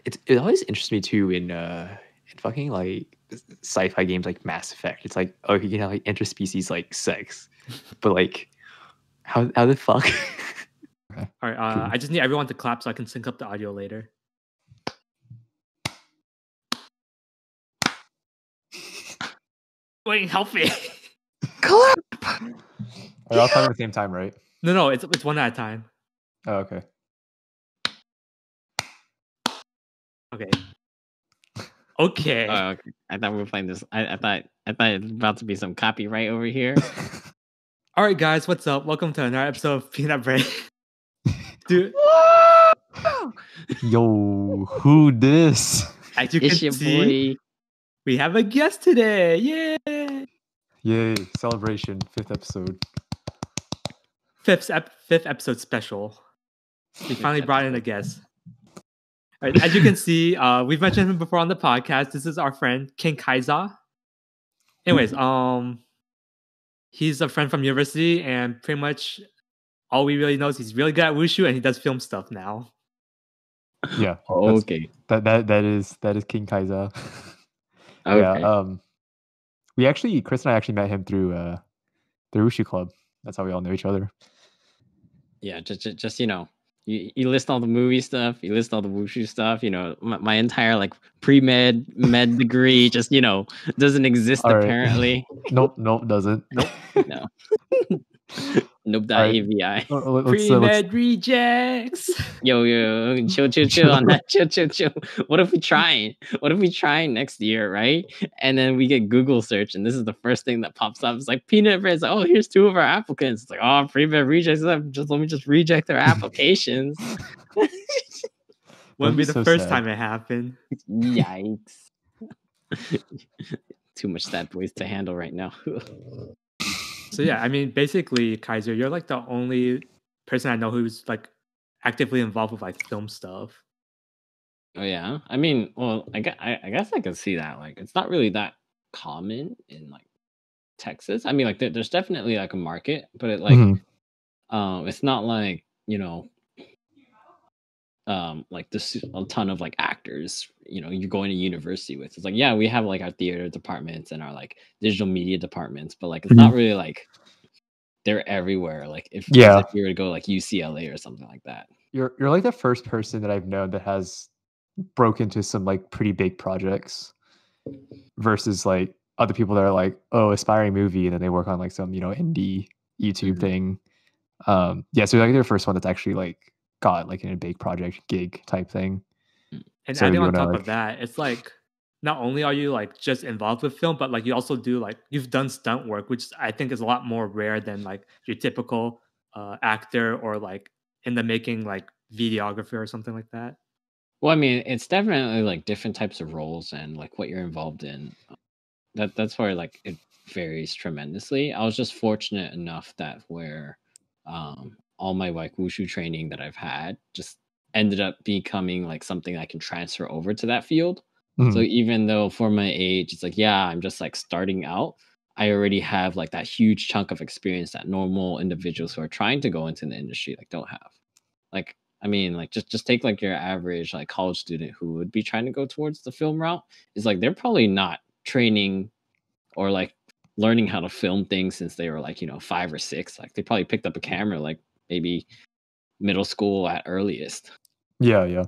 it always interests me too in fucking like sci-fi games like Mass Effect. It's like, oh, you can have like interspecies like sex, but like how the fuck? Okay. All right, Cool. I just need everyone to clap so I can sync up the audio later. Wait, help me. Clap. Are y'all talking at the same time, right? No, it's one at a time. Oh, okay. Okay. Okay. Okay. I thought we were playing this. I thought it was about to be some copyright over here. All right, guys, what's up? Welcome to another episode of Peanut Bread. Dude, Yo, who this? as you It's can your see, boy. we have a guest today. Yay! Yay, celebration, 5th episode. Fifth episode special. We finally brought in a guest. All right, as you can see, we've mentioned him before on the podcast. This is our friend King Kaiser. Anyways, he's a friend from university, and pretty much all we really know is he's really good at wushu, and he does film stuff now. Yeah. Okay. That is King Kaiser. Okay. Yeah. Chris and I actually met him through the Wushu Club. That's how we all know each other. Yeah, just you list all the movie stuff, you list all the wushu stuff. My entire like pre-med degree just doesn't exist All right. apparently. Nope, doesn't. Nope. No. Nope. Alright. AVI. Pre-med rejects. Yo, chill on that. Chill. What if we try next year, right? And then we get Google search, and this is the first thing that pops up. It's like Peanut Bread. It's like, oh, here's 2 of our applicants. It's like, oh, pre-med rejects. Let me just reject their applications. Wouldn't be be the so first sad. time it happened. Yikes. Too much sad boys to handle right now. So yeah, I mean, basically, Kaiser, you're like the only person I know who's like actively involved with like film stuff. Oh yeah, I mean, well, I guess I can see that. Like, it's not really that common in like Texas. I mean, like, there's definitely like a market, but it like, Mhm. it's not like like this a ton of like actors. You're going to university with. It's like, yeah, we have like our theater departments and our like digital media departments, but like it's not really like they're everywhere. Like if you were to go like UCLA or something like that. You're like the first person that I've known that has broke into some like pretty big projects versus like other people that are like, oh, aspiring movie, and then they work on like some indie YouTube thing. So you're like the first one that's actually like got like in a big project gig type thing. And So adding you on wanna, top like- of that, it's like not only are you like just involved with film, but like you also do like you've done stunt work, which I think is a lot more rare than like your typical actor or like in the making like videographer or something like that. Well, I mean, it's definitely like different types of roles and like what you're involved in. That's where like it varies tremendously. I was just fortunate enough that where all my like wushu training that I've had just ended up becoming like something I can transfer over to that field. So even though for my age, it's like, yeah, I'm just like starting out, I already have like that huge chunk of experience that normal individuals who are trying to go into the industry like don't have. Like, I mean, like just take like your average like college student who would be trying to go towards the film route. Is like they're probably not training or like learning how to film things since they were like 5 or 6. Like they probably picked up a camera like maybe middle school at earliest. Yeah.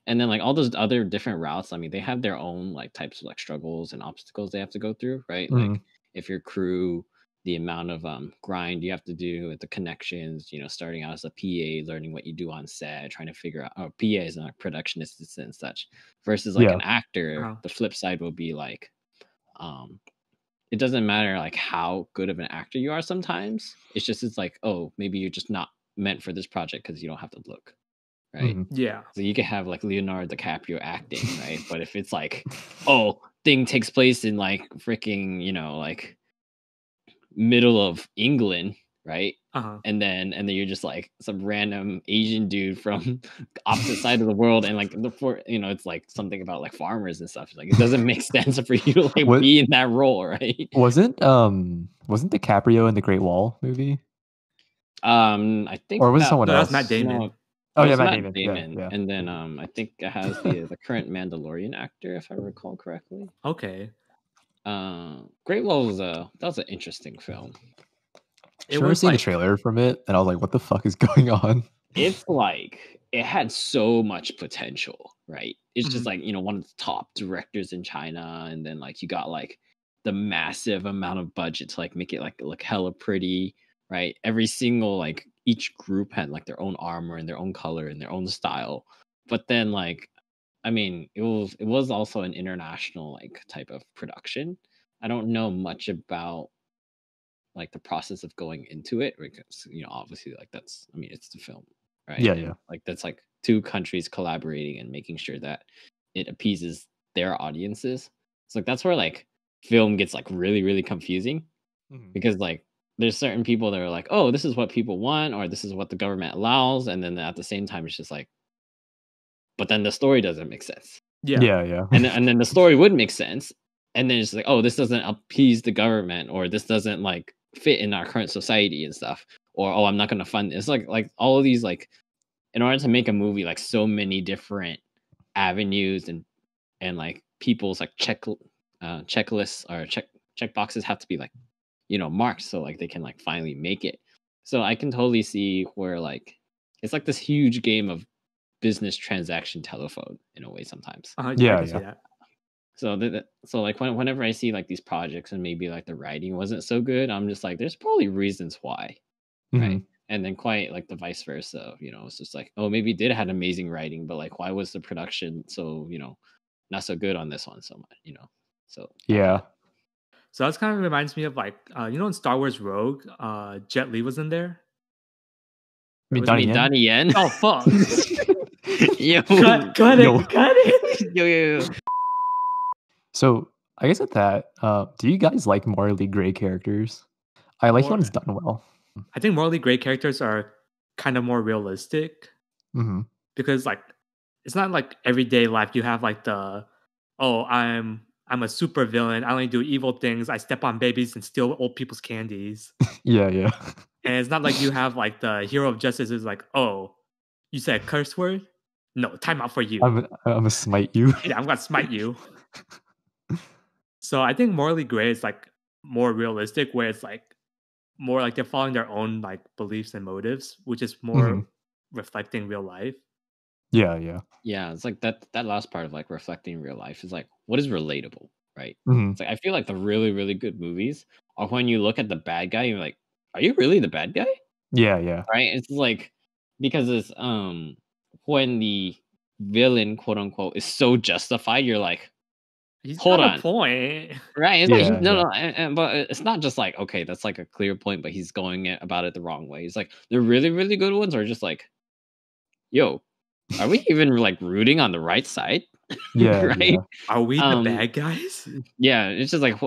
And then like all those other different routes, I mean, they have their own like types of like struggles and obstacles they have to go through, right? Like if your crew, the amount of grind you have to do with the connections, starting out as a PA, learning what you do on set, trying to figure out PA is not production assistant and such, versus like an actor. The flip side will be like it doesn't matter like how good of an actor you are sometimes. It's like, oh, maybe you're just not meant for this project because you don't have to look. Right. Yeah. So you could have like Leonardo DiCaprio acting, right? But if it's like, oh, thing takes place in like freaking, like middle of England, right? And then you're just like some random Asian dude from opposite side of the world, and like it's like something about like farmers and stuff. Like it doesn't make sense for you to like be in that role, right? Wasn't DiCaprio in the Great Wall movie? I think, or was it someone else? That's Matt Damon. Oh It yeah, was Matt Matt Damon. Yeah, Damon, yeah. and then I think it has the current Mandalorian actor, if I recall correctly. Okay. Great Wall was that was an interesting film. It Sure, was seen the like trailer from it, and I was like, "What the fuck is going on?" It's like it had so much potential, right? It's just Mhm. like, you know, one of the top directors in China, and then like you got like the massive amount of budget to like make it like look hella pretty, right? Every single like each group had like their own armor and their own color and their own style. But then like I mean, it was also an international like type of production. I don't know much about like the process of going into it because you know obviously like that's I mean it's the film, right? Yeah, And yeah. like that's like two countries collaborating and making sure that it appeases their audiences. So like that's where like film gets like really really confusing because like there's certain people that are like, oh, this is what people want or this is what the government allows, and then at the same time it's just like, but then the story doesn't make sense. yeah. Yeah, yeah. And then the story would make sense, and then it's like, oh, this doesn't appease the government, or this doesn't like fit in our current society and stuff, or oh, I'm not gonna fund it. It's like all of these like in order to make a movie, like so many different avenues and like people's like checklists or check boxes have to be like, you know, marked so like they can like finally make it. So I can totally see where like it's like this huge game of business transaction telephone in a way sometimes. Yeah, I Yeah, can see yeah. that. So so like whenever I see like these projects and maybe like the writing wasn't so good, I'm just like, there's probably reasons why, right? Mhm. And then quite like the vice versa, you know, it's just like, oh, maybe it did had amazing writing, but like, why was the production so, you know, not so good on this one so much, you know? So Yeah. So that's kind of reminds me of like you know in Star Wars Rogue, Jet Li was in there. I mean, Was I Donnie mean, Yen. Donnie Yen. Oh fuck! Yo, cut Yo. it, cut it. yo. So I guess at that, do you guys like morally gray characters? I like More- when it's done well. I think morally gray characters are kind of more realistic Hmm. because like it's not like everyday life. You have like the oh I'm a super villain. I only do evil things. I step on babies and steal old people's candies. Yeah, yeah. And it's not like you have like the hero of justice is like, oh, you said a curse word? No, time out for you. I'm gonna smite you. Yeah, I'm gonna smite you. So I think morally gray is like more realistic, where it's like more like they're following their own like beliefs and motives, which is more Mhm. reflecting real life. Yeah, yeah. Yeah, it's like that last part of like reflecting real life is like what is relatable, right? Mhm. It's like I feel like the really, really good movies are when you look at the bad guy, you're like, are you really the bad guy? Yeah, yeah. Right? It's like because it's when the villain, quote unquote, is so justified, you're like, He's hold got on. a point. Right? It's like Yeah, no, yeah. no, but it's not just like okay, that's like a clear point, but he's going about it the wrong way. It's like the really, really good ones are just like, yo, are we even like rooting on the right side? Yeah, Right? yeah. Are we the Um, bad guys? Yeah, it's just like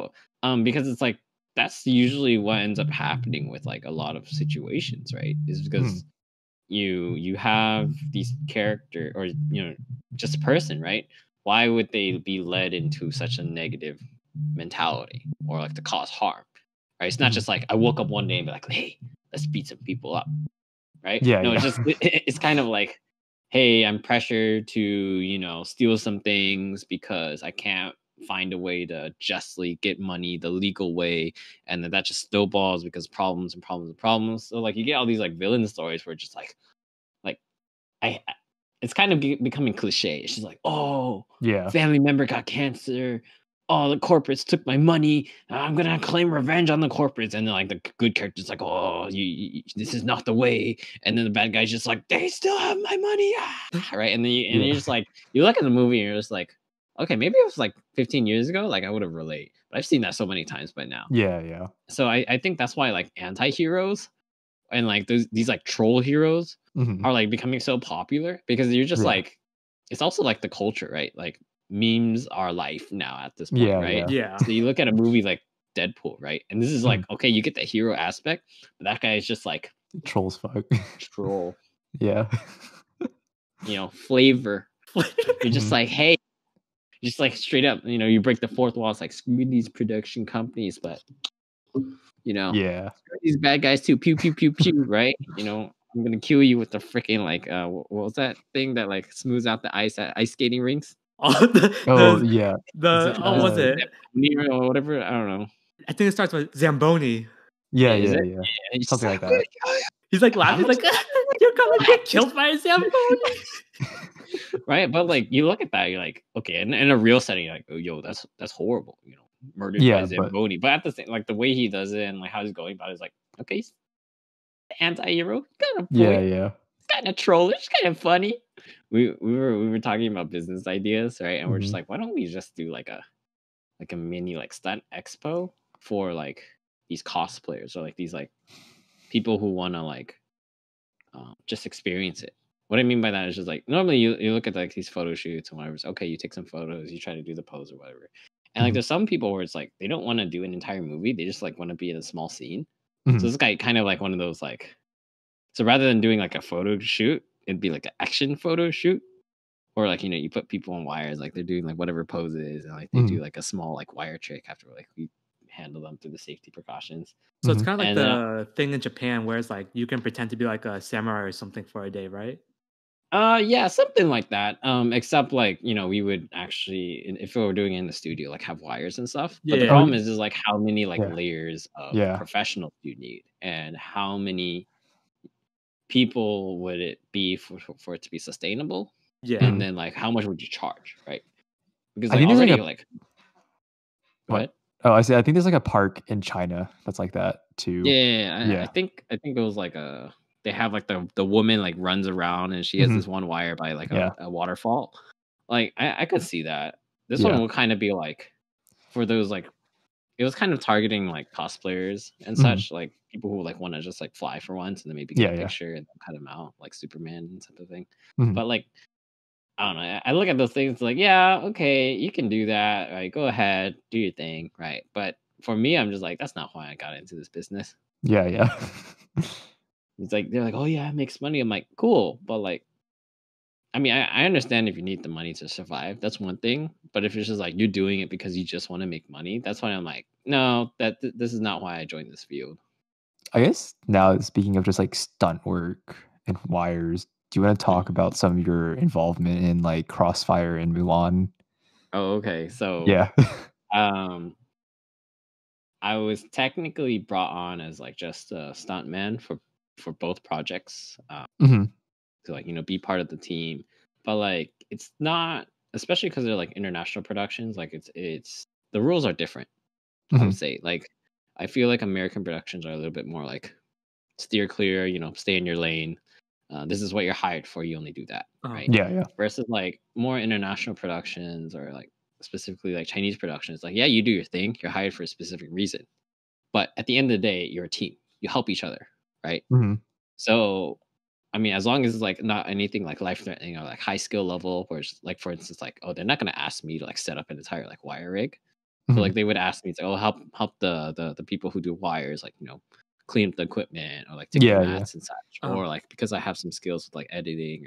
because it's like that's usually what ends up happening with like a lot of situations, right? Is because you have these character or you know just a person, right? Why would they be led into such a negative mentality or like to cause harm? Right? It's not Mhm. just like I woke up one day and be like, hey, let's beat some people up, right? Yeah, No, yeah. it's just it's kind of like, hey, I'm pressured to you know steal some things because I can't find a way to justly get money the legal way, and then that just snowballs because problems and problems and problems. So like you get all these like villain stories where it's just like it's kind of becoming cliche. It's just like, oh, Yeah. family member got cancer. Oh, the corporates took my money. I'm gonna claim revenge on the corporates. And then like the good character's like, oh, this is not the way. And then the bad guy's just like, they still have my money, right? And then Yeah. you're just like, you look at the movie and you're just like, okay, maybe it was like 15 years ago. Like I would have relate, but I've seen that so many times by now. Yeah, yeah. So I think that's why like anti-heroes and like these like troll heroes Mhm. are like becoming so popular because you're just Yeah. like it's also like the culture, right? Like memes are life now at this point, Yeah, right? Yeah. So you look at a movie like Deadpool, right? And this is like Mm. okay, you get the hero aspect, but that guy is just like Trolls fuck. troll, Yeah. you know, flavor. You're just Mhm. like, hey, just like straight up, you know, you break the fourth wall. It's like screw these production companies, but you know, Yeah. screw these bad guys too. Pew pew pew pew, right? You know, I'm gonna kill you with the freaking like what was that thing that like smooths out the ice at ice skating rinks? Oh, Oh yeah. what was it? Or whatever. I don't know. I think it starts with Zamboni. Yeah, Is yeah, it? yeah. And he's Something just like that. He's like laughing. He's like, "You're gonna get killed by a Zamboni." right? But like you look at that, you're like, okay, in a real setting, you're like, oh, yo, that's horrible, you know, murdered Yeah, by Zamboni. But at the same, like the way he does it and like how he's going about it is like, okay, he's anti-hero, kind of Yeah, yeah. kind of trollish, kind of funny. We were talking about business ideas, right? And we're just Mhm. like, why don't we just do like a mini like stunt expo for like these cosplayers or like these like people who want to like just experience it. What I mean by that is just like normally you look at like these photo shoots and whatever. It's okay, you take some photos, you try to do the pose or whatever. And like Mhm. there's some people where it's like they don't want to do an entire movie, they just like want to be in a small scene. Mhm. So this guy kind of like one of those like so rather than doing like a photo shoot, it'd be like an action photo shoot. Or like, you know, you put people on wires, like they're doing like whatever poses and like they do like a small like wire trick after like we handle them through the safety precautions. So it's Mhm. kind of like And the thing in Japan where it's like you can pretend to be like a samurai or something for a day, right? Yeah, something like that. Except like, you know, we would actually if we were doing it in the studio, like have wires and stuff. But the Yeah. problem is like how many like Yeah. layers of Yeah. professionals you need and how many people would it be for it to be sustainable? Yeah. And then like how much would you charge, right? Because I like think there's, like, already a- like What? what? Oh, I see. I think there's like a park in China that's like that too. Yeah, Yeah. I think it was like they have like the woman like runs around and she has Mhm. this one wire by like Yeah. a waterfall. Like I could see that. This Yeah. one will kind of be like for those like it was kind of targeting like cosplayers and Mhm. such, like people who like want to just like fly for once and then maybe get Yeah, a yeah. picture and cut them out like Superman and type of thing. Mhm. But like I don't know. I look at those things like, yeah, okay, you can do that. Right, go ahead, do your thing, right? But for me, I'm just like, that's not why I got into this business. Yeah, yeah. It's like they're like, oh yeah, it makes money. I'm like, cool, but like, I mean, I understand if you need the money to survive, that's one thing. But if it's just like you're doing it because you just want to make money, that's why I'm like, no, this is not why I joined this field. I guess now speaking of just like stunt work and wires, do you want to talk about some of your involvement in like Crossfire and Mulan? Oh, okay. So Yeah. um, I was technically brought on as like just a stuntman for both projects. Mhm. To like be part of the team, but like it's not, especially because they're like international productions, like it's the rules are different. I Mhm. would say like I feel like American productions are a little bit more like steer clear, stay in your lane. This is what you're hired for, you only do that, right? Yeah, yeah. Versus like more international productions or like specifically like Chinese productions, like yeah, you do your thing, you're hired for a specific reason, but at the end of the day you're a team, you help each other, right? Mhm. So I mean, as long as it's like not anything like life threatening or like high skill level, where it's like, for instance, like, oh, they're not gonna ask me to like set up an entire like wire rig. So like Mhm. they would ask me to help the people who do wires, like clean up the equipment or like take the Yeah, yeah. mats and such. Or like because I have some skills with like editing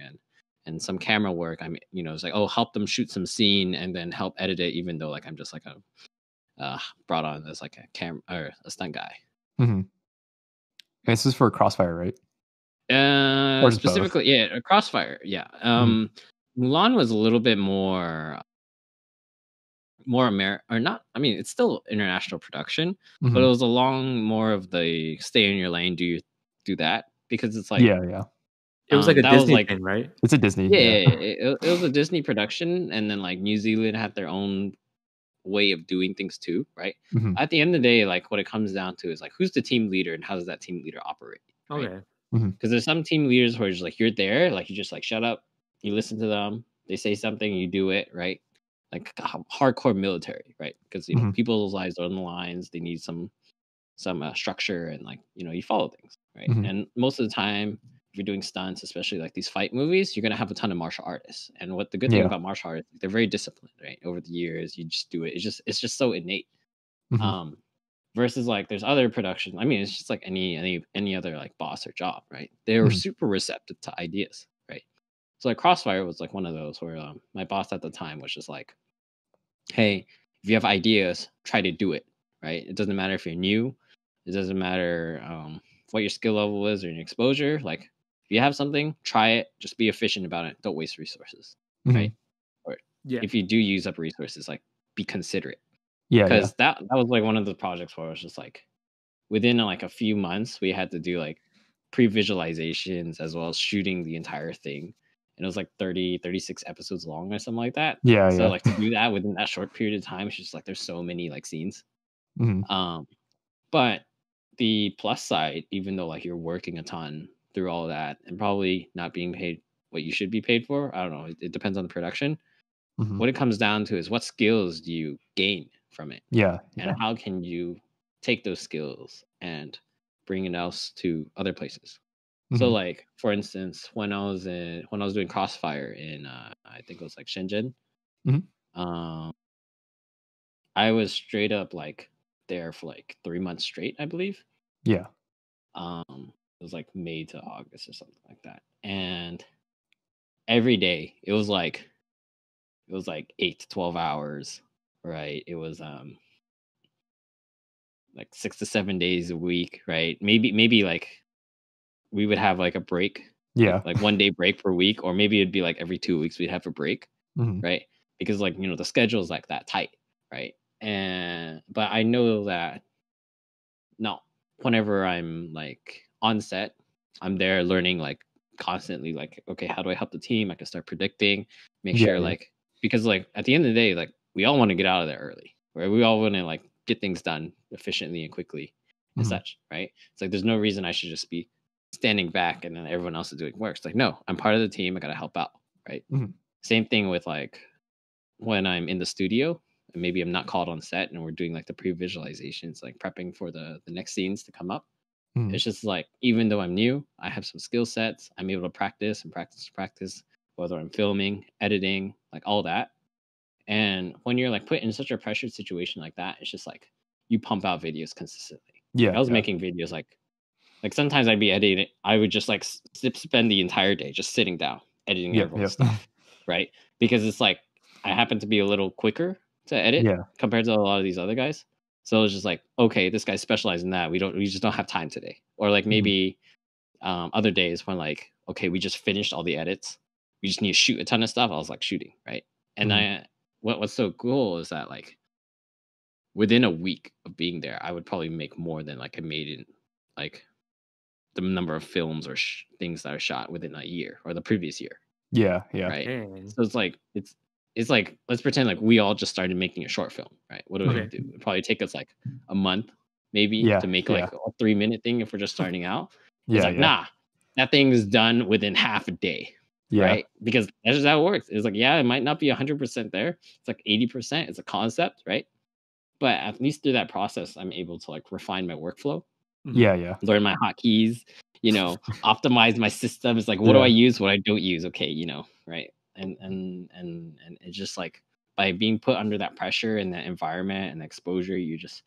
and some camera work, I mean, it's like, oh, help them shoot some scene and then help edit it, even though like I'm just like a brought on as like a cam or a stunt guy. Mhm. This is for Crossfire, right? Or just both? Specifically, yeah, Crossfire, yeah. Mulan was a little bit more or not. I mean, it's still international production, but it Mhm. was along more of the stay in your lane, do that because it's like Yeah, yeah. It was like a that was Disney like thing, right? It's a Disney. yeah, Yeah. it was a Disney production, and then like New Zealand had their own way of doing things too, right? Mhm. At the end of the day, like what it comes down to is like who's the team leader and how does that team leader operate? Right? Okay. Because there's some team leaders where it's just like you're there, like you just like shut up, you listen to them, they say something, you do it, right? Like hardcore military, right? Because Mhm. people's lives are on the lines, they need some structure and like you follow things, right? Mhm. And most of the time, if you're doing stunts, especially like these fight movies, you're gonna have a ton of martial artists. And what the good thing Yeah. about martial artists, they're very disciplined, right? Over the years, you just do it. It's just so innate. Mhm. Versus like there's other productions. I mean, it's just like any other like boss or job, right? They were Mhm. super receptive to ideas, right? So like Crossfire was like one of those where my boss at the time was just like, hey, if you have ideas, try to do it, right? It doesn't matter if you're new, it doesn't matter what your skill level is or your exposure. Like If you have something, try it. Just be efficient about it. Don't waste resources, Mhm. right? Or Yeah. if you do use up resources, like be considerate. Yeah, yeah. Because that was like one of the projects where I was just like, within like a few months, we had to do like pre-visualizations as well as shooting the entire thing. And it was like 36 episodes long or something like that. Yeah, So yeah. like to do that within that short period of time, it's just like there's so many like scenes. Mhm. But the plus side, even though like you're working a ton through all that and probably not being paid what you should be paid for, I don't know. It depends on the production. Mhm. What it comes down to is what skills do you gain from it, Yeah, and yeah. how can you take those skills and bring it else to other places. So Mhm. like for instance, when I was doing Crossfire in I think it was like Shenzhen, Mhm. um, I was straight up like there for like 3 months straight, I believe. Yeah. It was like May to August or something like that, and every day it was like 8 to 12 hours, right? It was like 6 to 7 days a week, right? Maybe like we would have like a break, Yeah. like 1 day break per week, or maybe it'd be like every 2 weeks we'd have a break, Mhm. right? Because like the schedule is like that tight, right? And but I know that no, whenever I'm like on set, I'm there learning like constantly, like, okay, how do I help the team? I can start predicting, make Yeah, sure yeah. like, because like at the end of the day, like we all want to get out of there early, right? We all want to like get things done efficiently and quickly and Mhm. such, right? It's like there's no reason I should just be standing back and then everyone else is doing work. It's like, no, I'm part of the team. I gotta help out, right? Mhm. Same thing with like when I'm in the studio and maybe I'm not called on set and we're doing like the pre-visualizations, like prepping for the next scenes to come up. Mhm. It's just like, even though I'm new, I have some skill sets. I'm able to practice and practice and practice, whether I'm filming, editing, like all that. And when you're like put in such a pressured situation like that, it's just like you pump out videos consistently. Like Yeah, I was yeah. making videos like sometimes I'd be editing. I would just like spend the entire day just sitting down editing Yep, everyone's yep. stuff, right? Because it's like I happen to be a little quicker to edit Yeah. compared to a lot of these other guys. So it's just like, okay, this guy's specialized in that. We just don't have time today. Or like Mhm. maybe other days when like, okay, we just finished all the edits. We just need to shoot a ton of stuff. I was like shooting, right? And Mhm. what's so cool is that like within a week of being there, I would probably make more than like I made in like the number of films or things that are shot within a year or the previous year, Yeah, yeah. right? Dang. So it's like, let's pretend like we all just started making a short film, right? What do we Okay. do? It'd probably take us like a month maybe Yeah, to make yeah. like a 3-minute thing if we're just starting out. It's Yeah, like, yeah. nah, that thing is done within half a day, Yeah. right? Because that's just how it works. It's like, yeah, it might not be 100% there. It's like 80%. It's a concept, right? But at least through that process, I'm able to like refine my workflow, Yeah, yeah. learn my hotkeys, optimize my systems. Like, what do I Yeah. use? What I don't use? Okay, right? And it's just like by being put under that pressure and that environment and exposure, you just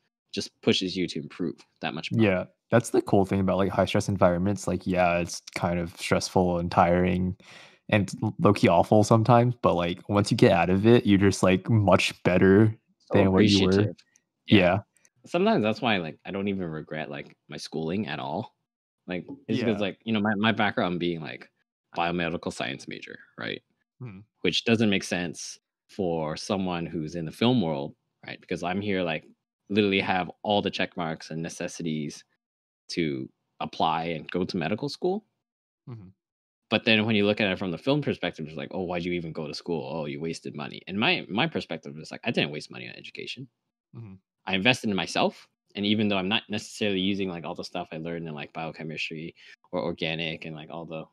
pushes you to improve that much more. Yeah. That's the cool thing about like high stress environments. Like, yeah, it's kind of stressful and tiring and low key awful sometimes. But like once you get out of it, you're just like much better So than what you were. appreciative. Yeah. Yeah. Sometimes that's why like I don't even regret like my schooling at all. Like it's because Yeah. like my background being like biomedical science major, right? Mhm. Which doesn't make sense for someone who's in the film world, right? Because I'm here like literally have all the check marks and necessities to apply and go to medical school. Mhm. But then when you look at it from the film perspective, it's like, oh, why'd you even go to school? Oh, you wasted money. And my perspective is like, I didn't waste money on education. Mhm. I invested in myself. And even though I'm not necessarily using like all the stuff I learned in like biochemistry or organic and like all the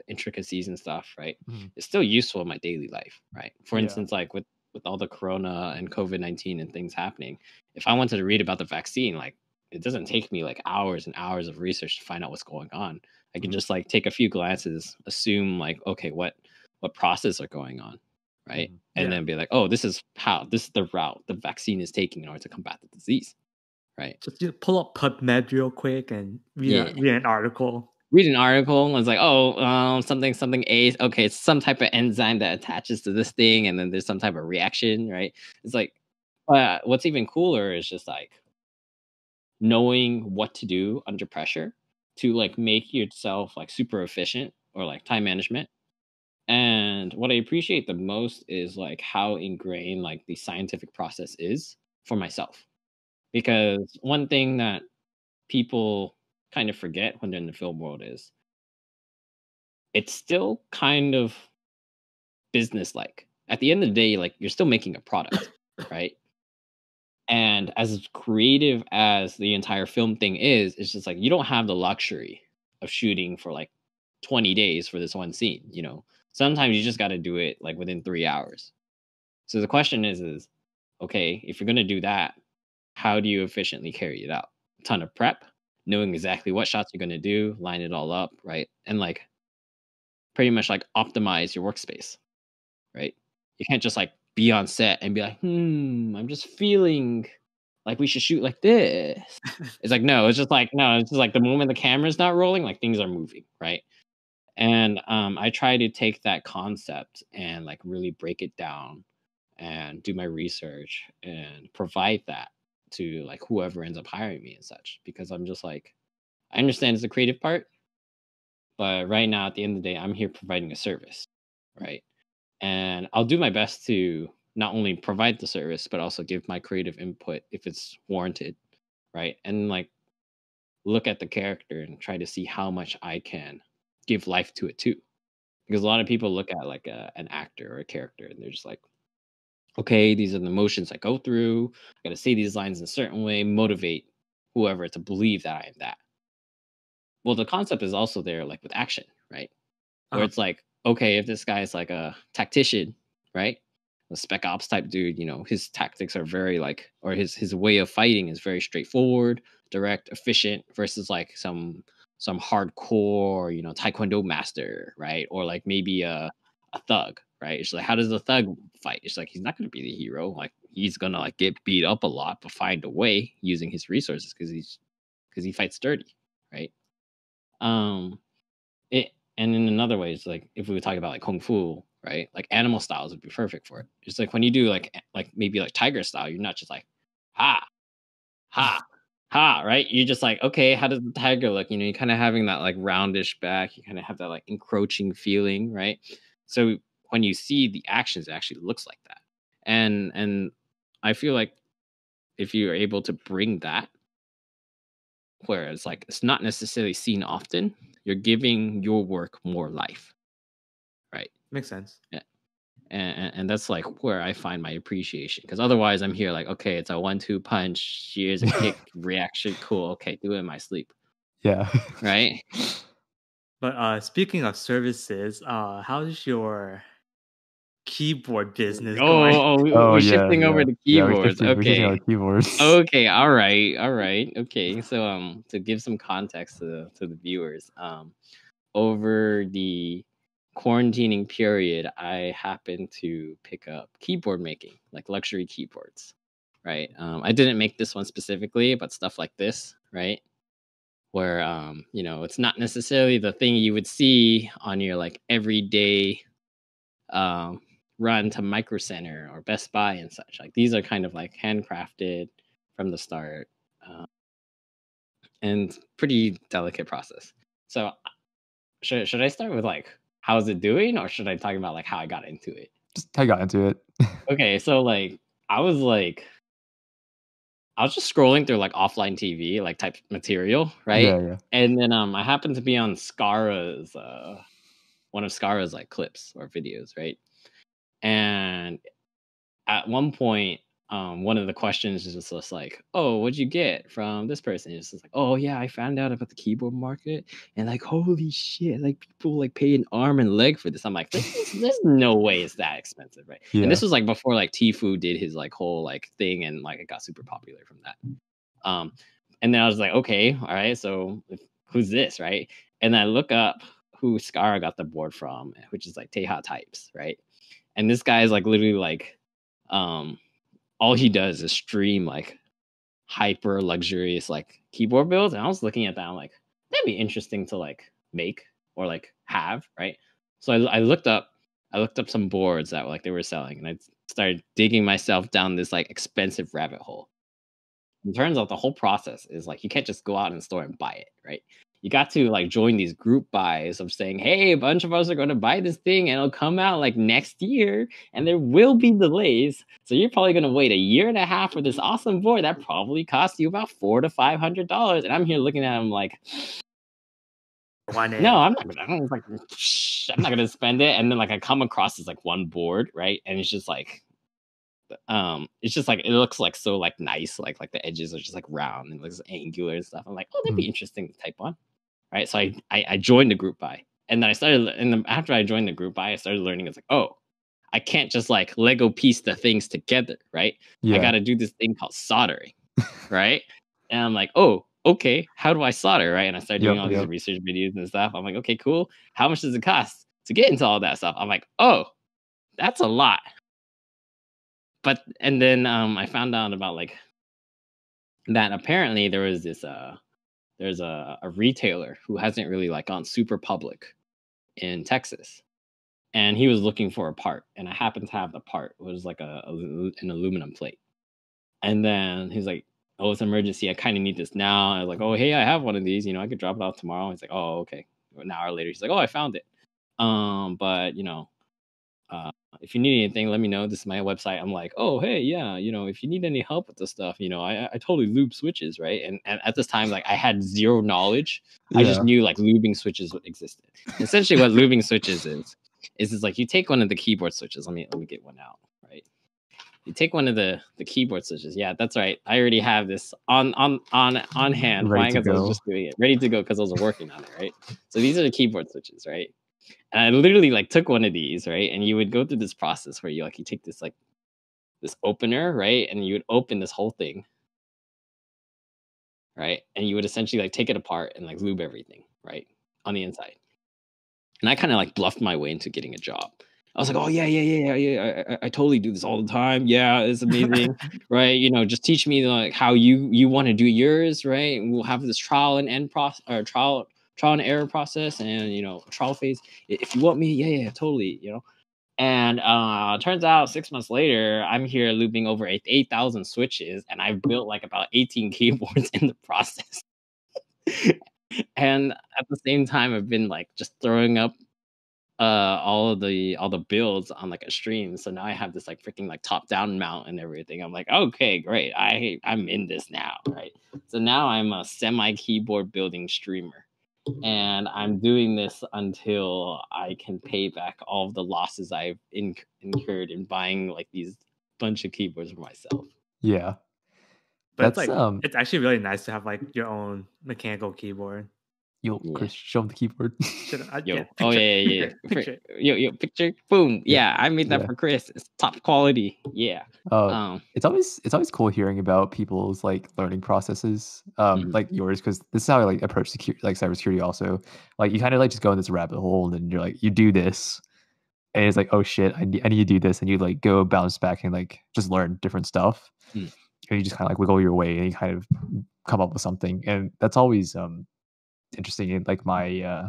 intricacies and stuff, right? Mhm. It's still useful in my daily life, right? For Yeah. instance, like with all the corona and COVID-19 and things happening, if I wanted to read about the vaccine, like it doesn't take me like hours and hours of research to find out what's going on. I can Mhm. just like take a few glances, assume like, okay, what process are going on, right? Mhm. And Yeah. then be like, oh, this is the route the vaccine is taking in order to combat the disease, right? Just pull up PubMed real quick and Yeah. read an article. Read an article and it's like, oh, something A. Okay, it's some type of enzyme that attaches to this thing, and then there's some type of reaction, right? It's like, what's even cooler is just like knowing what to do under pressure to like make yourself like super efficient or like time management. And what I appreciate the most is like how ingrained like the scientific process is for myself. Because one thing that people kind of forget when they're in the film world is it's still kind of business like. At the end of the day, like you're still making a product, right? And as creative as the entire film thing is, it's just like you don't have the luxury of shooting for like 20 days for this one scene, you know. Sometimes you just got to do it like within 3 hours. So the question is okay, if you're going to do that, how do you efficiently carry it out? A ton of prep, knowing exactly what shots you're going to do, line it all up, right? And like pretty much like optimize your workspace, right? You can't just like be on set and be like, I'm just feeling like we should shoot like this. It's like, no, it's just like, no, it's just like the moment the camera's not rolling, like things are moving, right? And I try to take that concept and like really break it down and do my research and provide that to like whoever ends up hiring me and such. Because I'm just like, I understand it's the creative part, but right now at the end of the day, I'm here providing a service, right? And I'll do my best to not only provide the service but also give my creative input if it's warranted, right? And like look at the character and try to see how much I can give life to it too. Because a lot of people look at like an actor or a character and they're just like, okay, these are the emotions I go through. I got to say these lines in a certain way, motivate whoever to believe that I am that. Well, the concept is also there, like with action, right? Where it's like, okay, if this guy is like a tactician, right? A spec ops type dude, you know, his tactics are very like, or his way of fighting is very straightforward, direct, efficient, versus like some hardcore, you know, taekwondo master, right? Or like maybe a thug, right? It's like, how does a thug fight? It's like he's not going to be the hero. Like he's gonna like get beat up a lot, but find a way using his resources because he fights dirty, right? Um, it and in another way, it's like if we were talking about like kung fu, right? Like animal styles would be perfect for it. It's like when you do like maybe like tiger style, you're not just like ha ha ha, right? You're just like, okay, how does the tiger look? You know, you're kind of having that like roundish back. You kind of have that like encroaching feeling, right? So when you see the actions, it actually looks like that. And I feel like if you're able to bring that, whereas like it's not necessarily seen often, you're giving your work more life, right? Makes sense. Yeah. And that's like where I find my appreciation, because otherwise I'm here like, okay, it's a 1-2 punch, here's a kick reaction, cool, okay, do it in my sleep, Yeah. right? But speaking of services, how's your keyboard business going? Oh We're yeah, shifting over to yeah. We're keyboards. shifting on Okay. keyboards. Okay, all right. Okay. So to give some context to the viewers, over the quarantining period, I happened to pick up keyboard making, like luxury keyboards, right? I didn't make this one specifically, but stuff like this, right? Where you know, it's not necessarily the thing you would see on your like everyday um run to Micro Center or Best Buy and such. Like these are kind of like handcrafted from the start, uh, and pretty delicate process. So should I start with like how's it doing, or should I talk about like how I got into it? Just I got into it. Okay, so like I was just scrolling through like offline TV like type material, right? Yeah. And then I happened to be on Scara's one of Scara's like clips or videos, right? And at one point, one of the questions is just like, "Oh, what'd you get from this person?" It's just like, "Oh yeah, I found out about the keyboard market, and like, holy shit, like people like pay an arm and leg for this." I'm like, there's no way it's that expensive, right? Yeah. And this was like before like Tfue did his like whole like thing, and like it got super popular from that. And then I was like, okay, all right, so who's this, right? And I look up who Scara got the board from, which is like Teha Types, right? And this guy is like literally like all he does is stream like hyper luxurious like keyboard builds. And I was looking at that, I'm like, that'd be interesting to like make or like have, right? So I looked up some boards that like they were selling, and I started digging myself down this like expensive rabbit hole. It turns out the whole process is like you can't just go out in the store and buy it, right? you got to like join these group buys of saying, hey, a bunch of us are going to buy this thing and it'll come out like next year and there will be delays. So you're probably going to wait a year and a half for this awesome board that probably costs you about $400 to $500. And I'm here looking at him like, no, I'm not gonna. I'm not gonna spend it. And then like I come across this like one board, right? And it's just like it looks like so like nice, like the edges are just like round and looks angular and stuff. I'm like, oh, that'd be interesting to type on, right? So I joined the group buy, and then I started, and then after I joined the group buy, I started learning. It's like, oh, I can't just like Lego piece the things together, right? Yeah. I got to do this thing called soldering, right? And I'm like, oh, okay, how do I solder, right? And I started doing all these research videos and stuff. I'm like, okay, cool. How much does it cost to get into all that stuff? I'm like, oh, that's a lot. But and then I found out about like that apparently there was this there's a retailer who hasn't really like gone super public in Texas, and he was looking for a part, and I happened to have the part. It was like an aluminum plate, and then he's like, oh, it's an emergency, I kind of need this now. And I was like, oh, hey, I have one of these, I could drop it off tomorrow. He's like, oh, okay. An hour later, he's like, oh, I found it. But if you need anything, let me know. This is my website. I'm like, oh, hey, yeah, if you need any help with this stuff, I totally lube switches, right? And at this time, like I had zero knowledge. I just knew like lubing switches existed. Essentially, what lubing switches is like you take one of the keyboard switches. Let me get one out, right? You take one of the keyboard switches. Yeah, that's right. I already have this on hand. Ready to go. I was just doing it, ready to go because I was working on it, right? So these are the keyboard switches, right? And I literally like took one of these, right? And you would go through this process where you take this like this opener, right? And you would open this whole thing, right? And you would essentially like take it apart and like lube everything, right? On the inside. And I kind of like bluffed my way into getting a job. I was like, oh yeah. I totally do this all the time. Yeah, it's amazing, right? Just teach me like how you want to do yours, right? And we'll have this trial and error process, and trial phase. If you want me, yeah, totally, And turns out 6 months later, I'm here looping over 8,000 switches, and I've built like about 18 keyboards in the process. And at the same time, I've been like just throwing up all the builds on like a stream. So now I have this like freaking like top down mount and everything. I'm like, okay, great. I'm in this now, right? So now I'm a semi keyboard building streamer. And I'm doing this until I can pay back all of the losses I've incurred in buying like these bunch of keyboards for myself. Yeah. But it's actually really nice to have like your own mechanical keyboard. Chris, show him the keyboard. Picture. Boom. Yeah, I made that for Chris. It's top quality. Yeah. It's always cool hearing about people's like learning processes, like yours, because this is how I like approach cybersecurity. Also, like you kind of like just go in this rabbit hole, and then you're like you do this, and it's like, oh shit, I need to do this, and you like go bounce back and like just learn different stuff, and you just kind of like wiggle your way and you kind of come up with something, and that's always interesting in like my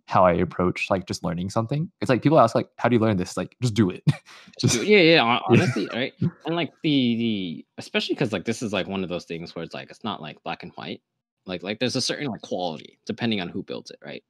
how I approach like just learning something. It's like people ask like, how do you learn this? Like, just do it. Honestly, right? And like the especially because like this is like one of those things where it's like it's not like black and white. Like there's a certain like quality depending on who builds it, right?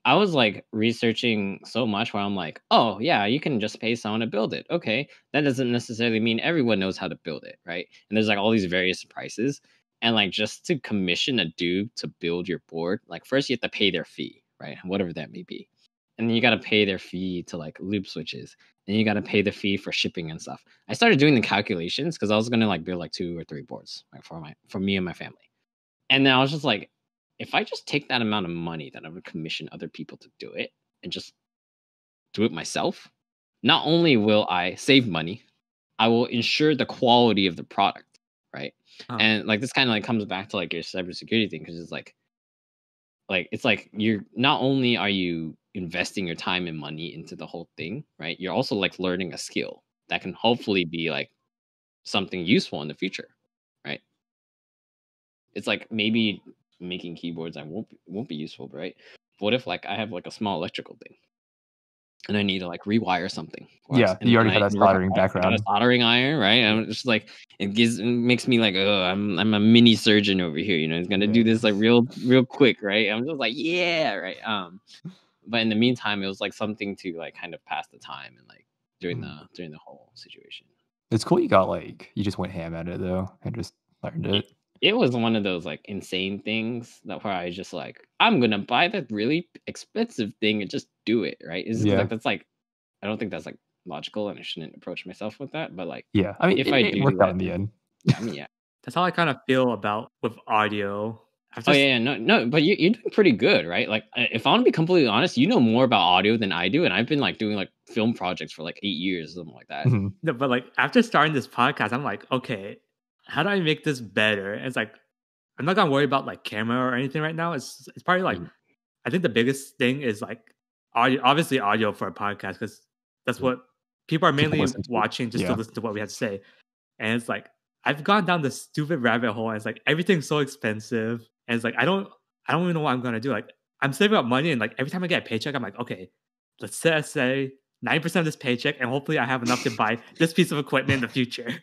I was like researching so much where I'm like, oh yeah, you can just pay someone to build it. Okay, that doesn't necessarily mean everyone knows how to build it, right? And there's like all these various prices. And like just to commission a dude to build your board, like first you have to pay their fee, right? Whatever that may be. And then you got to pay their fee to like loop switches. And you got to pay the fee for shipping and stuff. I started doing the calculations because I was going to like build like 2 or 3 boards, right, for me and my family. And then I was just like, if I just take that amount of money that I would commission other people to do it and just do it myself, not only will I save money, I will ensure the quality of the product, right? And like this kind of like comes back to like your cybersecurity thing, because it's like it's like you're not only are you investing your time and money into the whole thing, right? You're also like learning a skill that can hopefully be like something useful in the future, right? It's like maybe making keyboards that won't be useful, right? What if like I have like a small electrical thing, and I need to like rewire something. Yeah, you already had that soldering I got a background. soldering iron, right? And it's just like it makes me like, oh, I'm a mini surgeon over here. You know, it's gonna do this like real quick, right? I'm just like, yeah, right. But in the meantime, it was like something to like kind of pass the time and like during the whole situation. It's cool you just went ham at it though and just learned it. It was one of those like insane things that where I just like, I'm gonna buy that really expensive thing and just do it, right? It's like that's like, I don't think that's like logical, and I shouldn't approach myself with that. But like, yeah, I mean, if it worked out in the end. Yeah, I mean, yeah. That's how I kind of feel about with audio. No, but you're doing pretty good, right? Like, if I want to be completely honest, you know more about audio than I do, and I've been like doing like film projects for like 8 years, something like that. Mhm. No, but like after starting this podcast, I'm like, okay, how do I make this better? And it's like, I'm not gonna worry about like camera or anything right now. It's probably like, I think the biggest thing is like audio, obviously audio for a podcast, because that's what people are mainly watching just to listen to what we have to say. And it's like, I've gone down this stupid rabbit hole, and it's like everything's so expensive, and it's like I don't even know what I'm gonna do. Like, I'm saving up money, and like every time I get a paycheck, I'm like, okay, let's say 90% of this paycheck, and hopefully I have enough to buy this piece of equipment in the future.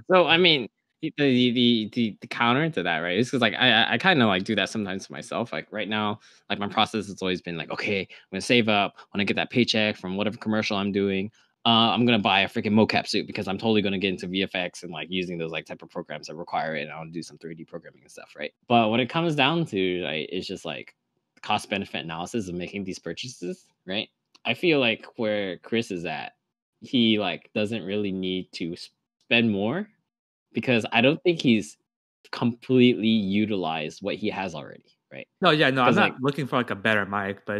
So I mean, the counter to that, right? Is because like I kind of like do that sometimes to myself. Like right now, like my process has always been like, okay, I'm gonna save up when I get that paycheck from whatever commercial I'm doing. I'm gonna buy a freaking mocap suit because I'm totally gonna get into VFX and like using those like type of programs that require it, and I want to do some 3D programming and stuff, right? But when it comes down to, right, it's just like cost benefit analysis of making these purchases, right? I feel like where Chris is at, he like doesn't really need to spend more because I don't think he's completely utilized what he has already, right? No, I'm Because, not like- looking for like a better mic, but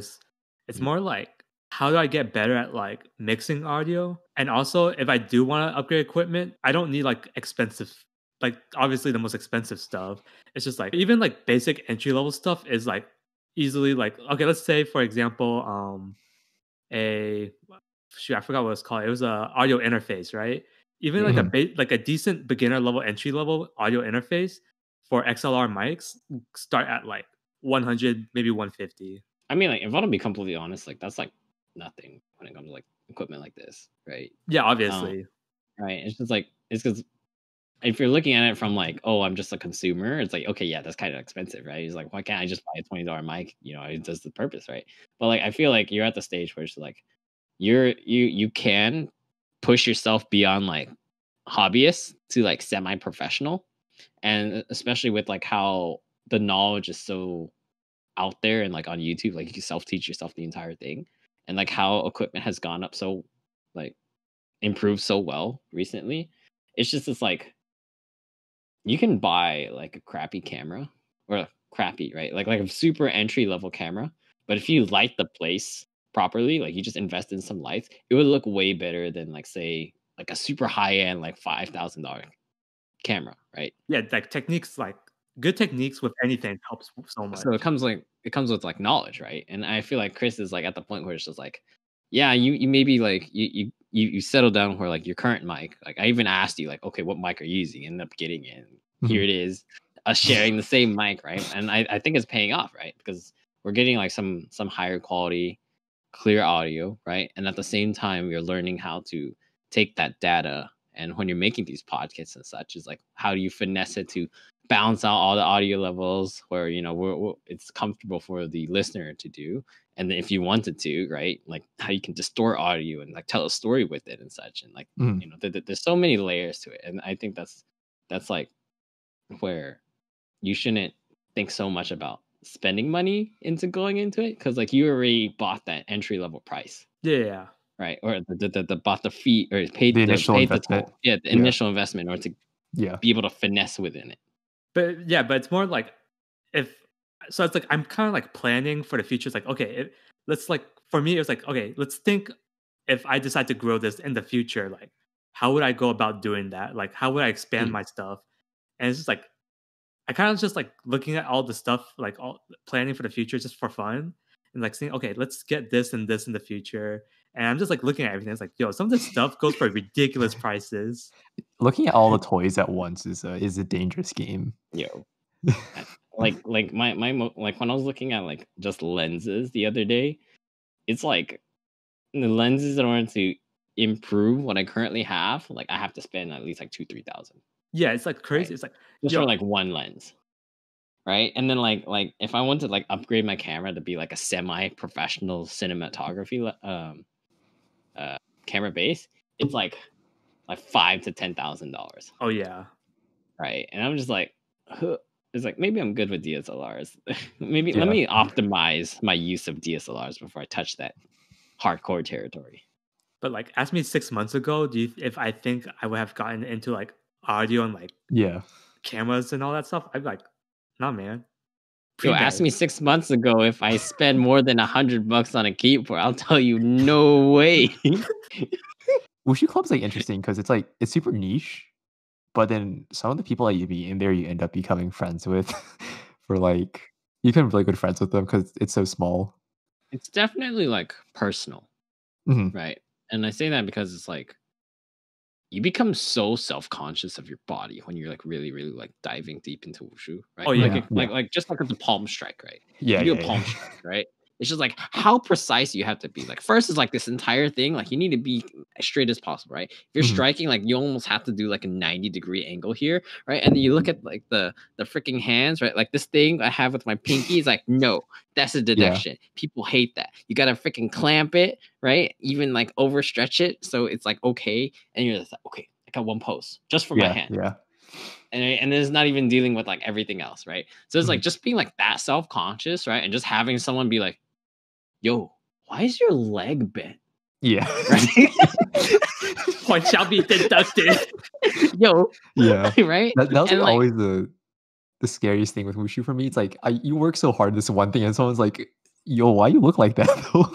it's more like, how do I get better at like mixing audio? And also, if I do want to upgrade equipment, I don't need like expensive, like obviously the most expensive stuff. It's just like even like basic entry level stuff is like easily like, okay, let's say for example, I forgot what it's called. It was a audio interface, right? Even like like a decent beginner level entry level audio interface for XLR mics start at like 100, maybe 150. I mean, like if I want to be completely honest, like that's like nothing when it comes to like equipment like this, right? Yeah, obviously. Right. It's just like it's because if you're looking at it from like, oh, I'm just a consumer, it's like, okay, yeah, that's kind of expensive, right? It's like, why can't I just buy a $20 mic? You know, it does the purpose, right? But like I feel like you're at the stage where it's like you can push yourself beyond like hobbyist to like semi-professional, and especially with like how the knowledge is so out there and like on YouTube, like you can self-teach yourself the entire thing, and like how equipment has gone up so like improved so well recently. It's just this like you can buy like a crappy camera or crappy, right? Like a super entry level camera, but if you light the place properly, like you just invest in some lights, it would look way better than like say like a super high end like $5,000 camera, right? Yeah, like techniques, like good techniques with anything helps so much. So it comes with like knowledge, right? And I feel like Chris is like at the point where it's just like, yeah, you maybe like you settle down where like your current mic, like I even asked you like, okay, what mic are you using? You end up getting it. Here it is, us sharing the same mic, right? And I think it's paying off, right? Because we're getting like some higher quality, clear audio, right? And at the same time, we're learning how to take that data, and when you're making these podcasts and such, is like how do you finesse it to balance out all the audio levels where you know it's comfortable for the listener to do, and then if you wanted to, right, like how you can distort audio and like tell a story with it and such, and like you know there's so many layers to it, and I think that's like where you shouldn't think so much about spending money into going into it, because like you already bought that entry level price, Yeah. right? Or the bought the fee or paid the initial paid investment. the initial investment in order to be able to finesse within it. But it's more like it's like I'm kind of like planning for the future. It's like, okay, let's like for me, it was like, okay, let's think if I decide to grow this in the future, like how would I go about doing that? Like how would I expand my stuff? And it's just like I kind of just like looking at all the stuff, like all planning for the future just for fun, and like saying, okay, let's get this and this in the future. And I'm just like looking at everything. It's like, yo, some of this stuff goes for ridiculous prices. Looking at all the toys at once is a dangerous game. Yo, like my like when I was looking at like just lenses the other day, it's like the lenses in order to improve what I currently have, like I have to spend at least like 2,000-3,000 Yeah, it's like crazy. Right. It's like just yo, for like one lens, right? And then like if I want to like upgrade my camera to be like a semi-professional cinematography camera base, it's like $5,000 to $10,000, oh yeah. right? And I'm just like, huh. It's like maybe I'm good with DSLRs. Maybe Yeah. let me optimize my use of DSLRs before I touch that hardcore territory. But like, ask me 6 months ago, if I think I would have gotten into like audio and like Yeah. cameras and all that stuff, I'd be like, nah, man. Yo, ask Pre-med. me 6 months ago if I spend more than $100 on a keyboard. I'll tell you, no way. Wushu Club's like interesting because it's like it's super niche, but then some of the people that you meet in there, you end up becoming friends with. For like, you become really good friends with them because it's so small. It's definitely like personal, Mhm. right? And I say that because it's like you become so self-conscious of your body when you're like really, really like diving deep into wushu, right? Oh, Like, yeah. like just like with the palm strike, right? Yeah, You do yeah, a palm yeah. strike, right? It's just like how precise you have to be. Like first is like this entire thing, like you need to be as straight as possible, right? If you're Mhm. striking, like you almost have to do like a 90-degree angle here, right? And then you look at like the freaking hands, right? Like this thing I have with my pinky is like, no, that's a deduction. People hate that. You gotta freaking clamp it, right? Even like overstretch it, so it's like okay, and you're just like, okay, I got one pose just for my Yeah, hand. yeah. And it's not even dealing with like everything else, right? So it's like Mhm. just being like that self-conscious, right? And just having someone be like, yo, why is your leg bent? Yeah. Right? What shall be deducted? Yo, Yeah. right? That was And like like, always the scariest thing with wushu for me. It's like you work so hard this one thing, and someone's like, "Yo, why you look like that though?"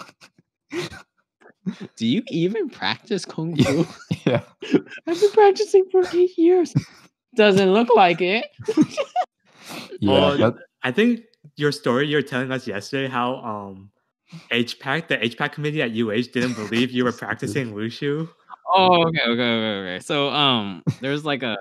do you even practice kung fu? Yeah. I've been practicing for 8 years. Doesn't look like it. Yeah. Well, that- I think your story you're telling us yesterday, how the HPAC committee at UH didn't believe you were Stupid. practicing wushu. Oh, okay. So there's like a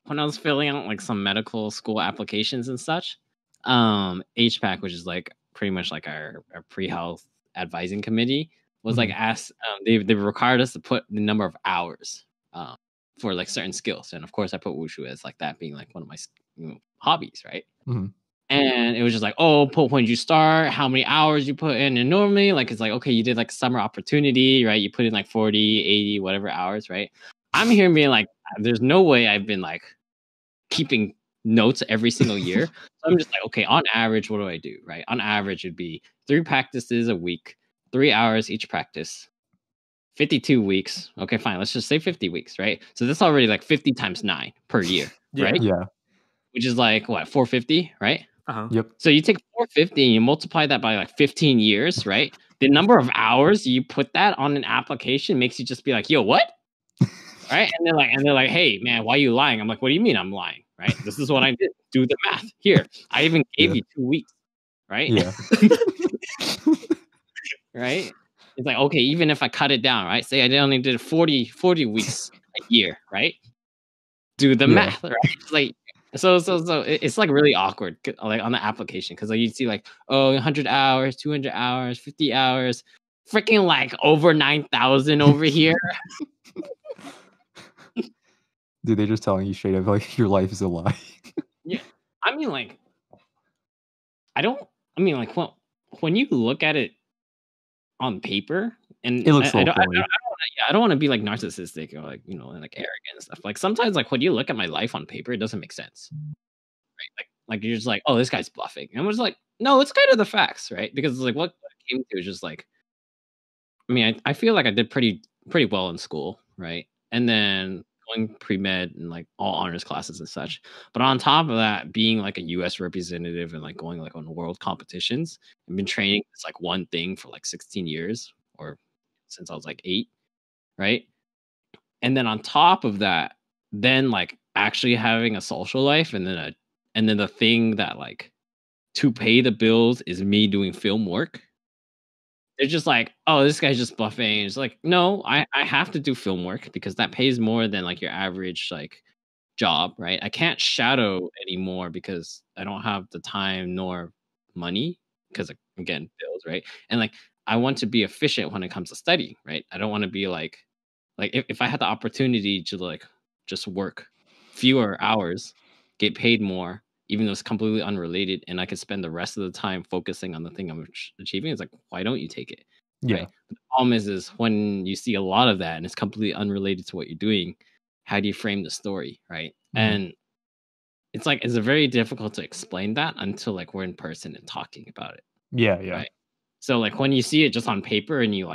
when I was filling out like some medical school applications and such, HPAC, which is like pretty much like our pre-health advising committee, was like asked. They required us to put the number of hours for like certain skills, and of course, I put wushu as like that being like one of my hobbies, right? Mhm. And it was just like, oh, when did you start? How many hours you put in? And normally, like, it's like, okay, you did like summer opportunity, right? You put in like 40, 80, whatever hours, right? I'm here being like, there's no way I've been like keeping notes every single year. So I'm just like, okay, on average, what do I do, right? On average, it'd be 3 practices a week, 3 hours each practice, 52 weeks. Okay, fine. Let's just say 50 weeks, right? So that's already like 50 times 9 per year, Yeah. right? Yeah. Which is like, what, 450, right? Uh-huh. Yep. So you take 450 and you multiply that by like 15 years, right? The number of hours you put that on an application makes you just be like, yo, what? Right? And they're like, hey man, why are you lying? I'm like, what do you mean I'm lying? Right? This is what I did. Do the math. Here. I even gave Yeah. you 2 weeks. Right? Yeah. Right? It's like, okay, even if I cut it down, right? Say I only did 40 weeks a year, right? Do the Yeah. math, right? It's like so it's like really awkward like on the application because like you see like 100 hours, 200 hours, 50 hours, freaking like over 9,000 over here. Dude, they're just telling you straight up like your life is a lie. Yeah, I mean like when you look at it on paper, and It looks I so don't silly. I don't want to be like narcissistic or like like arrogant and stuff. Like sometimes like when you look at my life on paper, it doesn't make sense. Right? Like you're just like, oh, this guy's bluffing. And I'm just like, no, it's kind of the facts, right? Because it's like what it came to is just like, I mean, I feel like I did pretty well in school, right? And then going pre-med and like all honors classes and such. But on top of that, being like a US representative and like going like on world competitions, I've been training this like one thing for like 16 years or since I was like 8, right? And then on top of that, then like actually having a social life and then the thing that like to pay the bills is me doing film work. They're just like, oh, this guy's just buffing. It's like, no, I have to do film work because that pays more than like your average like job, right? I can't shadow anymore because I don't have the time nor money because again, bills, right? And like I want to be efficient when it comes to studying, right? I don't want to be like if I had the opportunity to like just work fewer hours, get paid more, even though it's completely unrelated, and I could spend the rest of the time focusing on the thing I'm achieving, it's like, why don't you take it? Yeah. Right. The problem is when you see a lot of that and it's completely unrelated to what you're doing, how do you frame the story, right? And it's like it's very difficult to explain that until like we're in person and talking about it, Yeah. right? So like when you see it just on paper and you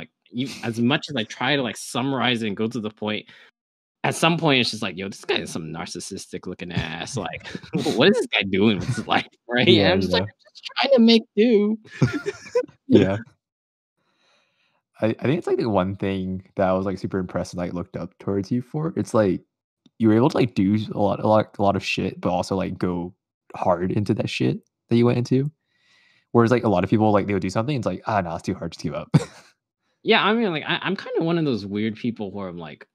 as much as I try to like summarize it and go to the point, at some point it's just like, yo, this guy is some narcissistic looking ass. Like, what is this guy doing with his life, right? Yeah, And I'm just like, I'm just trying to make do. Yeah. I think it's like the one thing that I was like super impressed and like looked up towards you for. It's like you were able to like do a lot of shit, but also like go hard into that shit that you went into. Whereas like a lot of people like they would do something, it's like, no, it's too hard, just give up. Yeah, I mean, like I'm kind of one of those weird people where I'm like,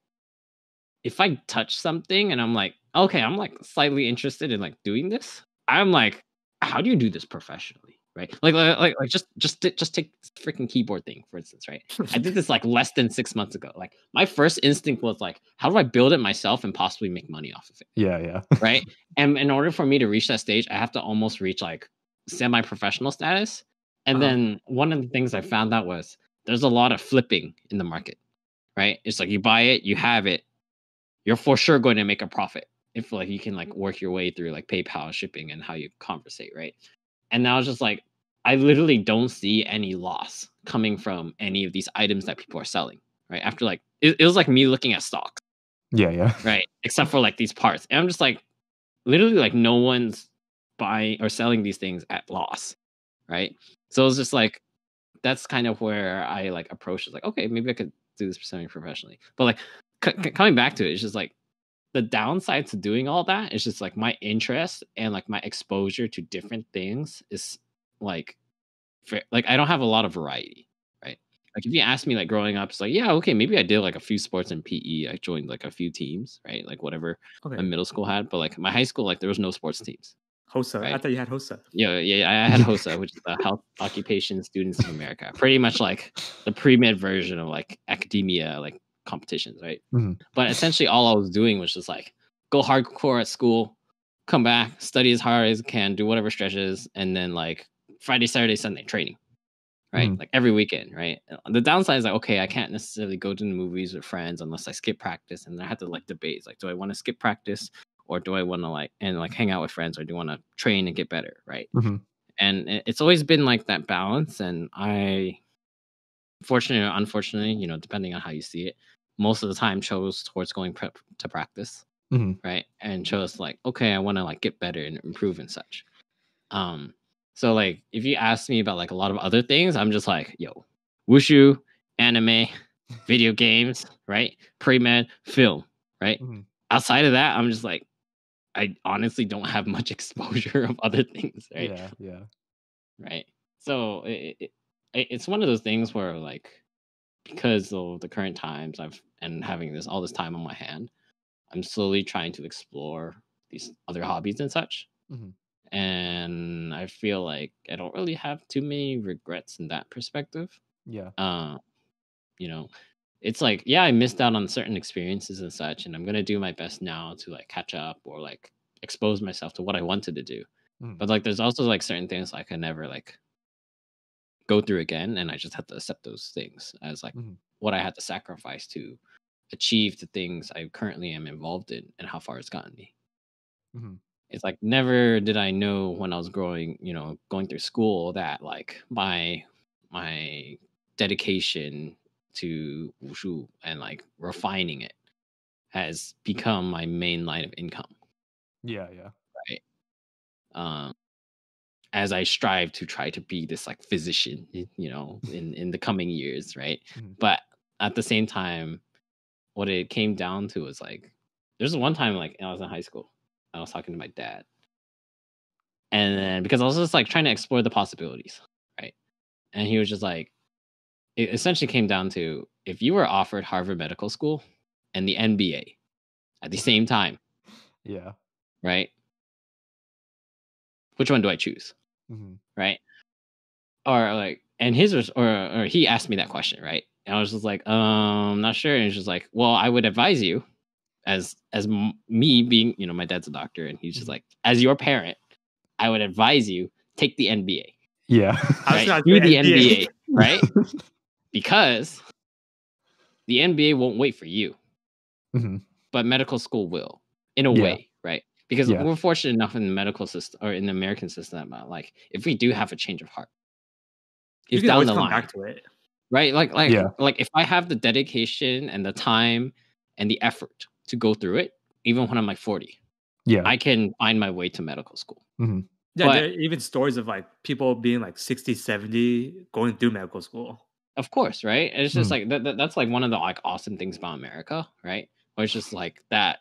if I touch something and I'm like, okay, I'm like slightly interested in like doing this, I'm like, how do you do this professionally? Right? Like just take this freaking keyboard thing, for instance, right? I did this like less than 6 months ago. Like my first instinct was like, how do I build it myself and possibly make money off of it? Yeah. Right? And in order for me to reach that stage, I have to almost reach like semi-professional status. And then one of the things I found out was there's a lot of flipping in the market, right? It's like you buy it, you have it, you're for sure going to make a profit if like you can like work your way through like PayPal shipping and how you conversate, right? And now it's just like I literally don't see any loss coming from any of these items that people are selling, right? After like it was like me looking at stocks, Yeah. right? Except for like these parts. And I'm just like literally like no one's buying or selling these things at loss, right? So it's just like that's kind of where I like approach it like, okay, maybe I could do this semi-professionally. But like coming back to it, it's just like the downside to doing all that is just like my interest and like my exposure to different things is like like I don't have a lot of variety, right? Like if you ask me like growing up, it's like, yeah, okay, maybe I did like a few sports in PE. I joined like a few teams, right? Like whatever my Okay. middle school had, but like my high school, like there was no sports teams. HOSA. I Right. thought you had HOSA. Yeah, I had HOSA, which is the Health Occupation Students of America. Pretty much like the pre-med version of like academia, like competitions, right? Mhm. But essentially all I was doing was just like go hardcore at school, come back, study as hard as I can, do whatever stretches, and then like Friday, Saturday, Sunday training, right? Mhm. Like every weekend, right? The downside is like, okay, I can't necessarily go to the movies with friends unless I skip practice, and I had to like debate, it's like, do I want to skip practice or do I want to like hang out with friends, or do you want to train and get better, right? Mhm. And it's always been like that balance, and I, fortunately or unfortunately, depending on how you see it, most of the time chose towards going to practice, Mhm. right? And chose like, okay, I want to like get better and improve and such. So like if you ask me about like a lot of other things, I'm just like, yo, wushu, anime, video games, right? Pre-med, film, right? Mhm. Outside of that, I'm just like, I honestly don't have much exposure of other things, right? Yeah. Right. So it's one of those things where like because of the current times and having all this time on my hand, I'm slowly trying to explore these other hobbies and such. Mhm. And I feel like I don't really have too many regrets in that perspective. Yeah. You know, it's like, yeah, I missed out on certain experiences and such, and I'm gonna do my best now to like catch up or like expose myself to what I wanted to do. Mhm. But like there's also like certain things I can never like go through again, and I just have to accept those things as like Mhm. what I had to sacrifice to achieve the things I currently am involved in and how far it's gotten me. Mhm. It's like never did I know when I was going through school that like my dedication to wushu and like refining it has become my main line of income, Yeah. right? Um, as I strive to try to be this like physician, in the coming years, right? Mhm. But at the same time, what it came down to was like, there's one time like I was in high school, I was talking to my dad, and then because I was just like trying to explore the possibilities, right? And he was just like, it essentially came down to if you were offered Harvard Medical School and the NBA at the same time, Yeah. right? Which one do I choose, Mhm. right? Or like, and his or he asked me that question, right? And I was just like, not sure. And he's just like, well, I would advise you, as me being, my dad's a doctor, and he's just like, as your parent, I would advise you take the NBA. Yeah. Right? Do the NBA, right? Because the NBA won't wait for you, but medical school will, in a way, right? Because we're fortunate enough in the medical system or in the American system that, like, if we do have a change of heart, you if can down always the come line, back to it, right? Like if I have the dedication and the time and the effort to go through it, even when I'm like 40, I can find my way to medical school. Yeah, there are even stories of like people being like 60, 70 going through medical school. Of course, right? And it's just like that's like one of the like awesome things about America, right? Where it's just like that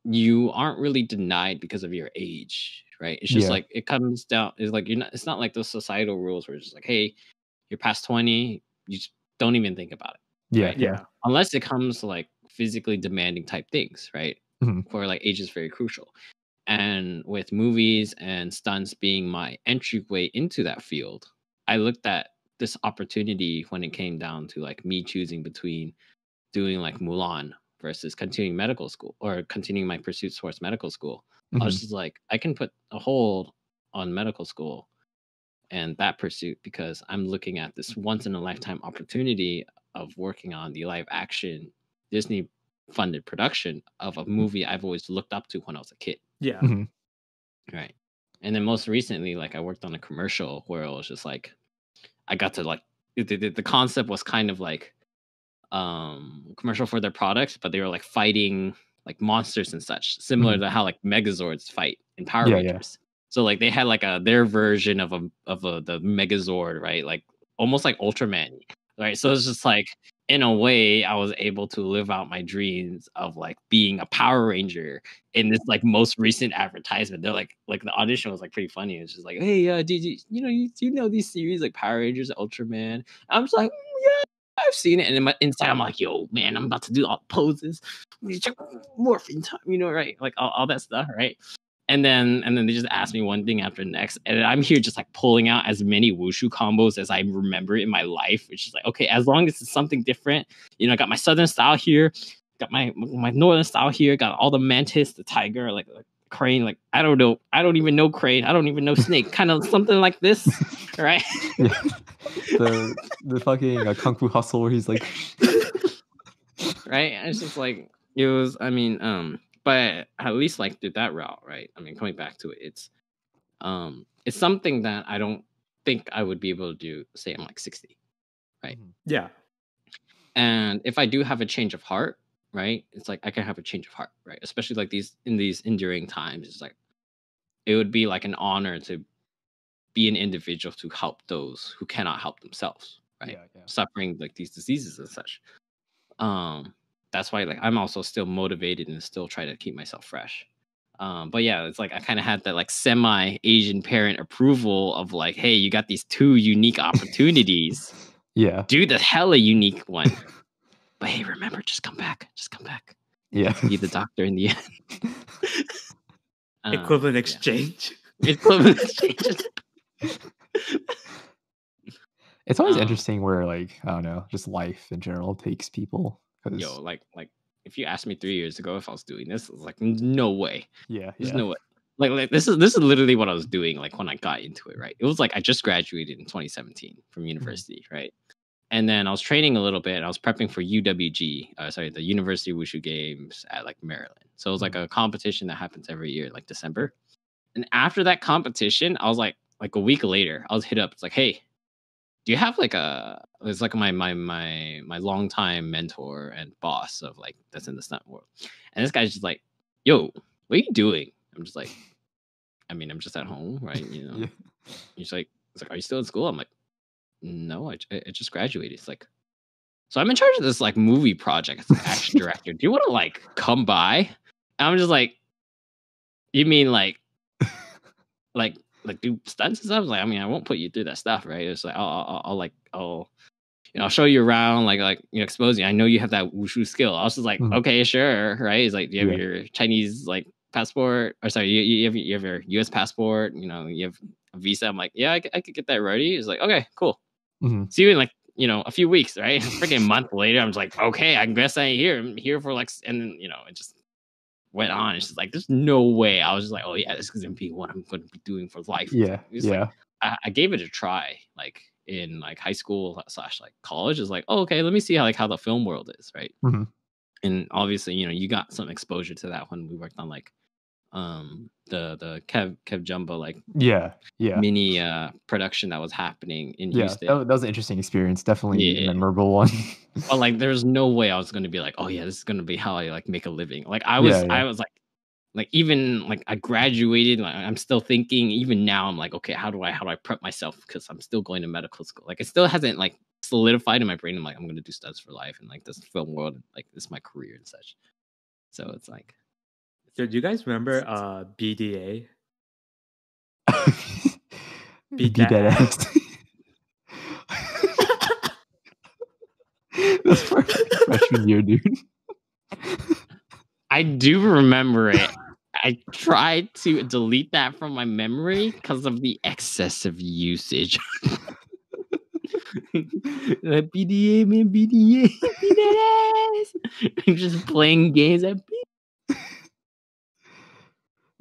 you aren't really denied because of your age, right? It's just like it comes down. It's like it's not like those societal rules where it's just like, hey, you're past 20, you just don't even think about it. Yeah, right? Yeah. Unless it comes to like physically demanding type things, right? Where like age is very crucial. And with movies and stunts being my entryway into that field, I looked at this opportunity when it came down to like me choosing between doing like Mulan versus continuing medical school or continuing my pursuit towards medical school. I was just like, I can put a hold on medical school and that pursuit because I'm looking at this once in a lifetime opportunity of working on the live action Disney funded production of a movie I've always looked up to when I was a kid. Yeah. Right. And then most recently, like I worked on a commercial where it was just like, I got to like, the concept was kind of like commercial for their products, but they were like fighting like monsters and such, similar to how like Megazords fight in Power Rangers. So like they had like their version of the Megazord, right? Like almost like Ultraman, right? So it's just like in a way I was able to live out my dreams of like being a Power Ranger in this like most recent advertisement. They're like the audition was like pretty funny. It's just like, hey, did you know these series like Power Rangers, Ultraman? I'm just like, yeah, I've seen it. And in my inside, I'm like, yo, man, I'm about to do all the poses, morphing time, right? Like all that stuff, right? And then they just asked me one thing after the next, and I'm here just like pulling out as many wushu combos as I remember in my life. Which is like, okay, as long as it's something different, I got my southern style here, got my northern style here, got all the mantis, the tiger, like crane, like I don't know, I don't even know crane, I don't even know snake, kind of something like this, right? The fucking Kung Fu Hustle where he's like, right? And it's just like it was. I mean, but at least like did that route, right? I mean, coming back to it, it's something that I don't think I would be able to do. Say I'm like 60, right? Yeah. And if I do have a change of heart, right? It's like I can have a change of heart, right? Especially like in these enduring times, it's like it would be like an honor to be an individual to help those who cannot help themselves, right? Suffering like these diseases and such. That's why like I'm also still motivated and still try to keep myself fresh. But yeah, it's like I kind of had that like semi-Asian parent approval of like, hey, you got these two unique opportunities. Yeah. Do the hella unique one. But hey, remember, just come back. Just come back. Yeah. Be the doctor in the end. Equivalent exchange. Equivalent exchange. It's always interesting where like I don't know, just life in general takes people. Yo, like if you asked me 3 years ago if I was doing this, I was like, no way. There's no way. Like this is literally what I was doing like when I got into it, right? It was like I just graduated in 2017 from university, right? And then I was training a little bit. I was prepping for UWG, the University Wushu Games at like Maryland. So it was like a competition that happens every year, like December. And after that competition, I was like a week later, I was hit up. It's like, hey, do you have like it's like my longtime mentor and boss of like that's in the stunt world. And this guy's just like, yo, what are you doing? I'm just like, I mean, I'm just at home, right? He's like, are you still in school? I'm like, no, I just graduated. It's like, so I'm in charge of this like movie project as an action director. Do you want to like come by? And I'm just like, you mean like do stunts and stuff? Like, I mean, I won't put you through that stuff, right? It's like I'll show you around, like expose you. I know you have that wushu skill. I was just like, okay, sure, right? It's like, do you have your Chinese like passport? Or sorry, you have your US passport. You have a visa. I'm like, yeah, I could get that ready. It's like, okay, cool. Mhm. See you in like, you know, a few weeks, right? Freaking a month later, I'm just like, okay, I guess I'm here for like, and then, you know, it just went on. It's just like, there's no way. I was just like, oh yeah, this is gonna be what I'm gonna be doing for life. Yeah. It's like, Yeah. I gave it a try, like in like high school / like college. Is like, oh, okay, let me see how the film world is, right? Mhm. And obviously, you know, you got some exposure to that when we worked on like the Kev Jumbo like Yeah. Yeah. mini production that was happening in Yeah. Houston. That was an interesting experience. Definitely a Yeah. memorable one. But like, there's no way I was gonna be like, oh yeah, this is gonna be how I like make a living. Like I was like even like I graduated, like I'm still thinking. Even now, I'm like, okay, how do I prep myself, because I'm still going to medical school. Like it still hasn't like solidified in my brain. I'm like, I'm gonna do studies for life, and like this film world, like this is my career and such. So it's like, So do you guys remember BDA? Beat that that ass. ass. That's freshman year, dude. I do remember it. I tried to delete that from my memory because of the excessive usage. BDA, man, BDA, beat that ass. I'm just playing games. It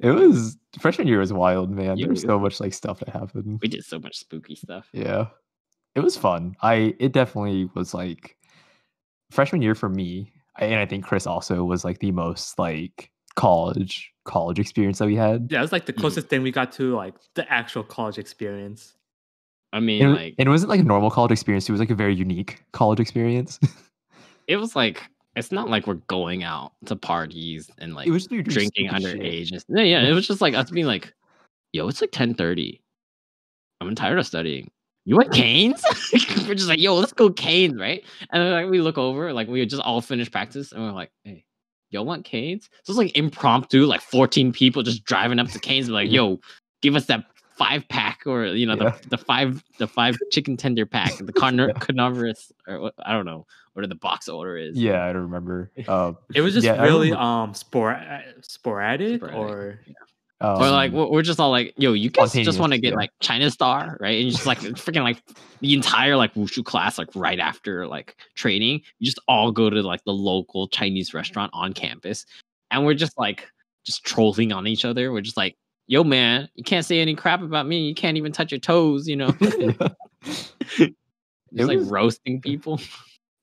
was freshman year was wild, man. Yeah, There was so much like stuff that happened. we did so much spooky stuff. Yeah. It was fun. It definitely was like freshman year for me, and I think Chris also was like the most like college experience that we had. Yeah, it was like the closest thing we got to like the actual college experience. I mean, And, like, and it wasn't like a normal college experience. It was like a very unique college experience. it was like, it's not like we're going out to parties and like It was just drinking stupid shit. underage. Yeah, it was just like us being like, yo, it's like 10:30. I'm tired of studying. You want Canes? We're just like, yo, let's go Canes, right? And then like we look over, like we just all finished practice, and we're like, hey, y'all want Canes? So it's like impromptu, like 14 people just driving up to Canes, and like, yo, give us that 5-pack, or you know, the five chicken tender pack, the carnivorous, or what, I don't know what the box order is. Yeah, I don't remember. It was just yeah, I really remember- sporadic, or or like we're just all like, yo, you guys just want to get yeah. like China Star, right? And you just like freaking like the entire like wushu class, like right after like training, you just all go to like the local Chinese restaurant on campus, and we're just like just trolling on each other. We're just like, yo, man, you can't say any crap about me. You can't even touch your toes, you know? Just like roasting people.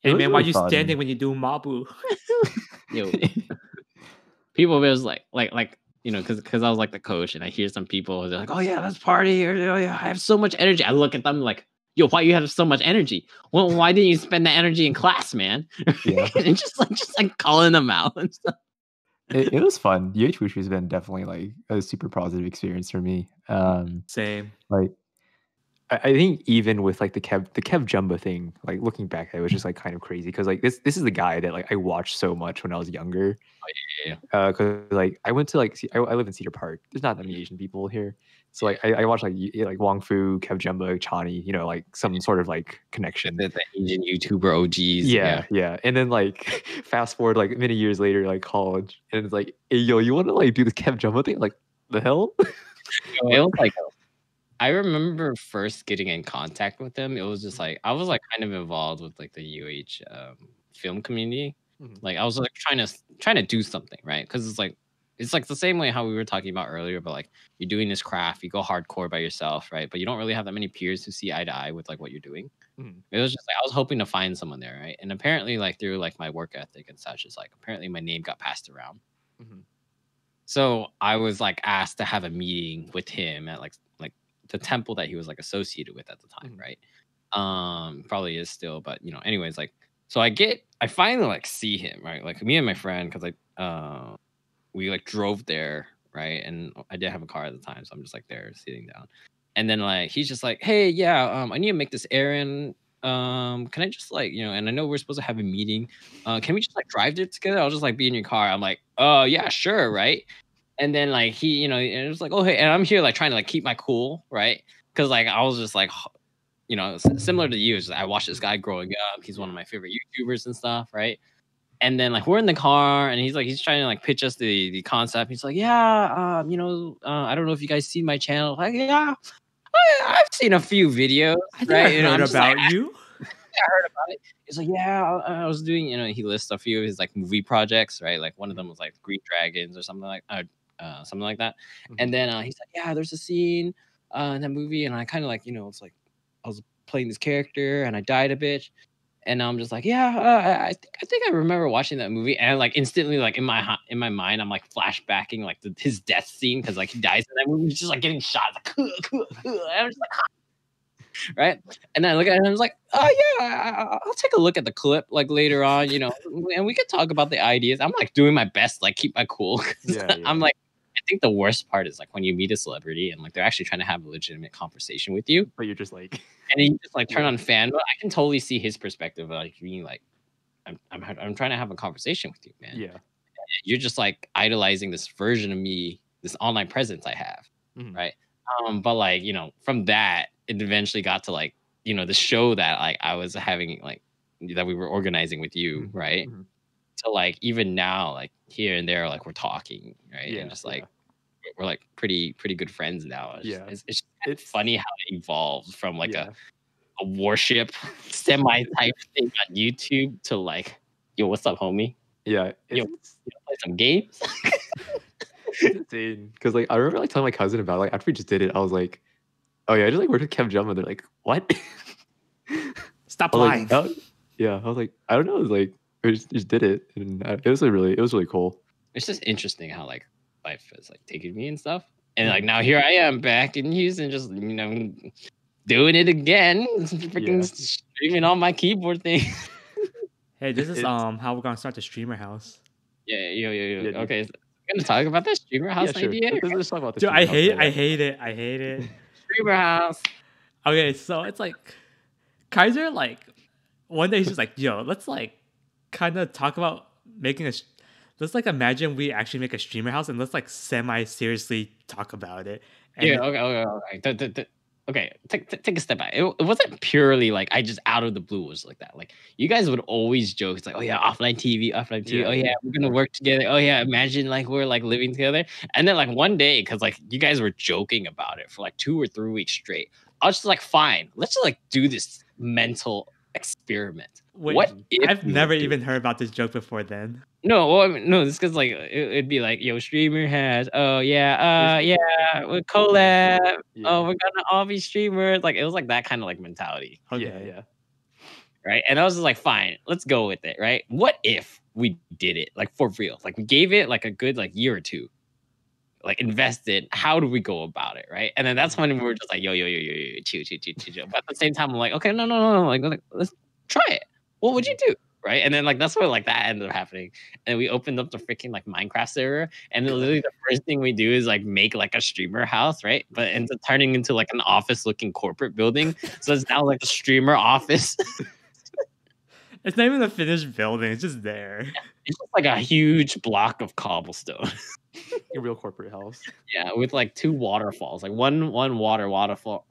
Hey man, why really you fun. standing when you do mabu? Yo, people was like you know, because I was like the coach, and I hear some people, they're like, oh yeah, let's party, or oh, yeah, I have so much energy. I look at them like, yo, why you have so much energy? Well, why didn't you spend that energy in class, man? Yeah. And just like calling them out and stuff. It was fun. UH Wushu has been definitely like a super positive experience for me. Same. Like I think even with like the Kev Jumbo thing, like looking back, it was just like kind of crazy because like this is the guy that like I watched so much when I was younger. Yeah. Because like I went to like I live in Cedar Park. There's not that many Asian people here, so like I watched like Wong Fu, Kev Jumbo, Chani. You know, like some sort of like connection. The Asian YouTuber OGs. Yeah. And then like fast forward like many years later, like college, and it's like, hey, yo, you want to like do the Kev Jumbo thing? Like the hell? It was like, I remember first getting in contact with him. It was just like I was like kind of involved with like the UH film community. Mhm. Like I was like trying to do something, right? Because it's like the same way how we were talking about earlier, but like you're doing this craft, you go hardcore by yourself, right? But you don't really have that many peers who see eye to eye with like what you're doing. Mhm. It was just like I was hoping to find someone there, right? And apparently, like through like my work ethic and such, is like apparently my name got passed around. Mhm. So I was like asked to have a meeting with him at like the temple that he was like associated with at the time, Mhm. right? Probably is still, but you know, anyways, like so I finally like see him, right? Like me and my friend, because like we like drove there, right? And I didn't have a car at the time, so I'm just like there sitting down. And then like he's just like, hey, yeah, I need to make this errand. Can I just like, you know, and I know we're supposed to have a meeting. Can we just like drive there together? I'll just like be in your car. I'm like, oh yeah, sure, right? And then like he, you know, and it was like, oh hey, and I'm here like trying to like keep my cool, right? Because like I was just like, you know, similar to you. I watched this guy growing up. He's one of my favorite YouTubers and stuff, right? And then like we're in the car, and he's trying to like pitch us the concept. He's like, yeah, you know, I don't know if you guys see my channel. Like, yeah, I've seen a few videos, I think right? I heard I'm just like, about you. I heard about it. He's like, yeah, I was doing, he lists a few of his like movie projects, right? Like one of them was like Green Dragons or something like that. And Mhm. then he said, yeah, there's a scene in that movie, and I kind of like, it's like I was playing this character and I died a bit, and I'm just like, yeah, I think I remember watching that movie, and like instantly, like in my mind, I'm like flashbacking like his death scene because like he dies in that movie, he's just like getting shot, like, and I'm just like, right? And then I look at it and I was like, oh yeah, I'll take a look at the clip like later on, and we could talk about the ideas. I'm like doing my best, like keep my cool. 'Cause Yeah, I'm yeah. like, I think the worst part is like when you meet a celebrity and like they're actually trying to have a legitimate conversation with you, But you're just like, and then you just like turn Yeah. on fan mode. I can totally see his perspective, of, like being like, I'm trying to have a conversation with you, man. yeah. You're just like idolizing this version of me, this online presence I have, Mhm. right? But like, from that, it eventually got to like, the show that like I was having like that we were organizing with you, Mhm, right? mhm. So like even now, like here and there, like we're talking, right? Yeah, And just like yeah. we're like pretty good friends now. Yeah. It's kind of It's funny how it evolved from like yeah. a warship semi type thing on YouTube to like, yo, what's up, homie? Yeah. Yo, It's play some games. it's insane. Because like I remember like telling my cousin about it, like after we just did it, I was like, oh yeah, I just like worked with Kev Jumma. They're like, what? Stop I was lying. like, oh, yeah. I was like, I don't know. It was like we just did it, and it was really cool. It's just interesting how like life has like taken me and stuff. And like now here I am back in Houston, just doing it again, freaking Yeah. streaming on my keyboard thing. Hey, this is It's- how we're gonna start the streamer house. Yeah, yo. Yeah, dude. Okay, so we're gonna talk about that streamer house Yeah, sure. idea. Let's talk about this. Dude, I hate it. I hate it. Streamer house. Okay, so it's like Kaiser like one day he's just like, yo, let's like kind of talk about making let's like imagine we actually make a streamer house and let's like semi seriously talk about it. And Yeah, okay. Okay, take a step back. It wasn't purely like I just out of the blue was like that. Like you guys would always joke. It's like, oh yeah, offline TV. Yeah, Oh yeah, yeah. we're gonna work together. Oh yeah, imagine like we're like living together. And then like one day, because like you guys were joking about it for like 2 or 3 weeks straight. I was just like, fine, let's just like do this mental experiment. wait, What if I've we never do even heard about this joke before then. No, well, I mean, no, it's because like it'd be like, yo, streamer has, oh yeah, yeah, we're collab. Yeah. Oh, we're gonna all be streamers. Like it was like that kind of like mentality, Okay. Yeah, yeah. right? And I was just like, fine, let's go with it, right? What if we did it like for real? Like we gave it like a good like year or two, like invested. How do we go about it, right? And then that's when we were just like, yo, chill. But at the same time, I'm like, okay, no, like let's try it. What would you do? Right. And then like that's where like that ended up happening. And we opened up the freaking like Minecraft server. And then literally the first thing we do is like make like a streamer house, right? But it ends up turning into like an office looking corporate building. So it's now like a streamer office. It's not even a finished building, it's just there. It's just like a huge block of cobblestone. A real corporate house. Yeah, with like 2 waterfalls, like one waterfall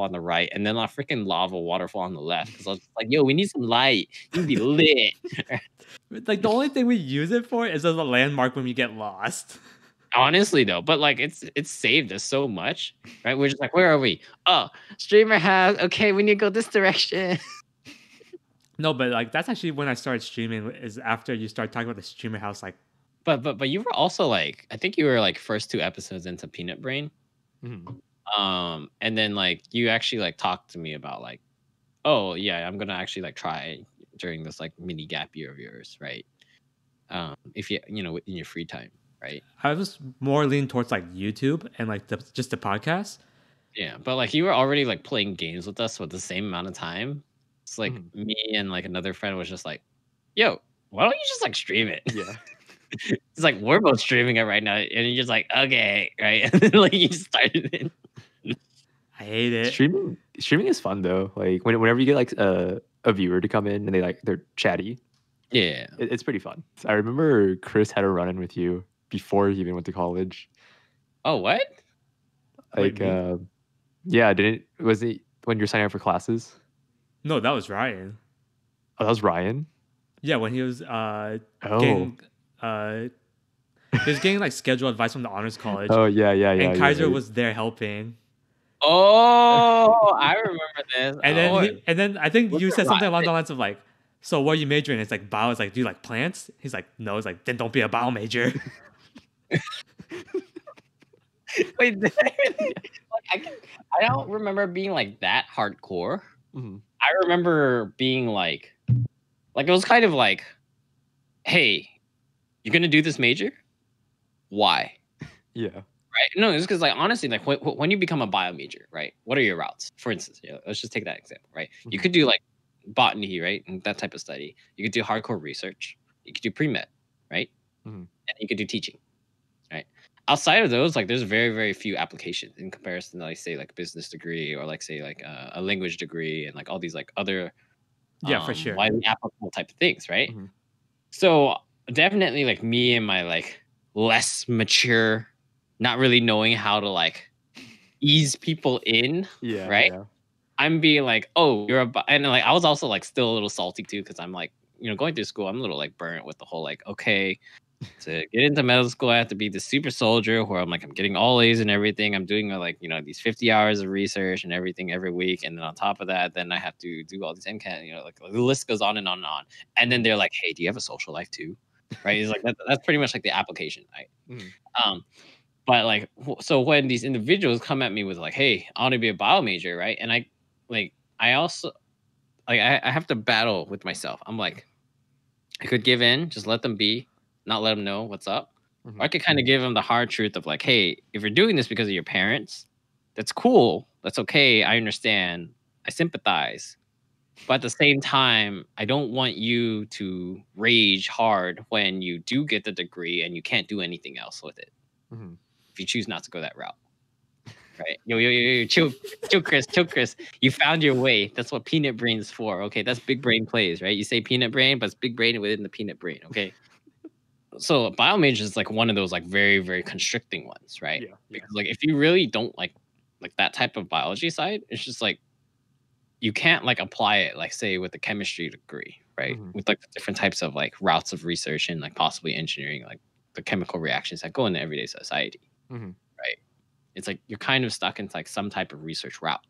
on the right, and then a freaking lava waterfall on the left. Because I was like, yo, we need some light. You need to be lit. Like the only thing we use it for is as a landmark when we get lost. Honestly though, but like it's saved us so much, right? We're just like, where are we? Oh, streamer house. Okay, we need to go this direction. No, but like that's actually when I started streaming is after you start talking about the streamer house. Like, But you were also like, I think you were like first 2 episodes into Peanut Brain. Mhm. And then like you actually like talked to me about like, oh yeah, I'm gonna actually like try during this like mini gap year of yours, right? If you in your free time, right? I was more leaning towards like YouTube and like just the podcast. Yeah, but like you were already like playing games with us with the same amount of time. It's like me and like another friend was just like, yo, why don't you just like stream it? Yeah. It's like we're both streaming it right now, and you're just like, okay, right? And then like you started it. I hate it. Streaming is fun though. Like whenever you get like a viewer to come in and they're chatty, Yeah. it's pretty fun. I remember Chris had a run in with you before he even went to college. Oh, what? Wait, Like yeah, was it when you're signing up for classes? No, that was Ryan. Oh, that was Ryan. Yeah, when he was getting he was getting like schedule advice from the honors college. Oh yeah. and you're Kaiser right. was there helping. Oh, I remember this. And then I think What's you your said something along line? the lines of like, so what are you majoring in? It's like bio. It's like, do you like plants? He's like, no. It's like, then don't be a bio major. Wait, I don't remember being like that hardcore. Mhm. I remember being like it was kind of like, hey, you're gonna do this major? Why? Yeah. Right? No, it's because like honestly, like when you become a bio major, right? What are your routes? For instance, let's just take that example, right? You Mhm. could do like botany, right, and that type of study. You could do hardcore research. You could do pre-med, right? Mhm. And you could do teaching, right? Outside of those, like there's very very few applications in comparison to like say like business degree or like say like a language degree and like all these like other Yeah, for sure. widely applicable type of things, right? Mhm. So definitely like me and my like less mature, not really knowing how to like ease people in, Yeah. right? Yeah. I'm being like, oh, and like I was also like still a little salty too because I'm like, going through school, I'm a little like burnt with the whole like, okay, to get into medical school, I have to be the super soldier where I'm getting all A's and everything. I'm doing like, these 50 hours of research and everything every week. And then on top of that, then I have to do all these MCAT, like the list goes on and on and on. And then they're like, hey, do you have a social life too? Right. It's like, that's pretty much like the application. Right. Mhm. But like, so when these individuals come at me with like, hey, I want to be a bio major. Right. And I also I have to battle with myself. I'm like, I could give in, just let them be, not let them know what's up. Or I Mhm. could kind of give them the hard truth of like, hey, if you're doing this because of your parents, that's cool. That's okay. I understand. I sympathize. But at the same time, I don't want you to rage hard when you do get the degree and you can't do anything else with it Mhm. if you choose not to go that route. Right? Yo, chill, Chris. You found your way. That's what peanut brain's for. Okay, that's big brain plays, right? You say peanut brain, but it's big brain within the peanut brain. Okay. So bio major is like one of those like very very constricting ones, right? Yeah. Yeah. Because like if you really don't like that type of biology side, it's just like you can't like apply it like say with a chemistry degree, right? Mhm. With like the different types of like routes of research and like possibly engineering like the chemical reactions that go into everyday society, Mhm. right? It's like you're kind of stuck into like some type of research route.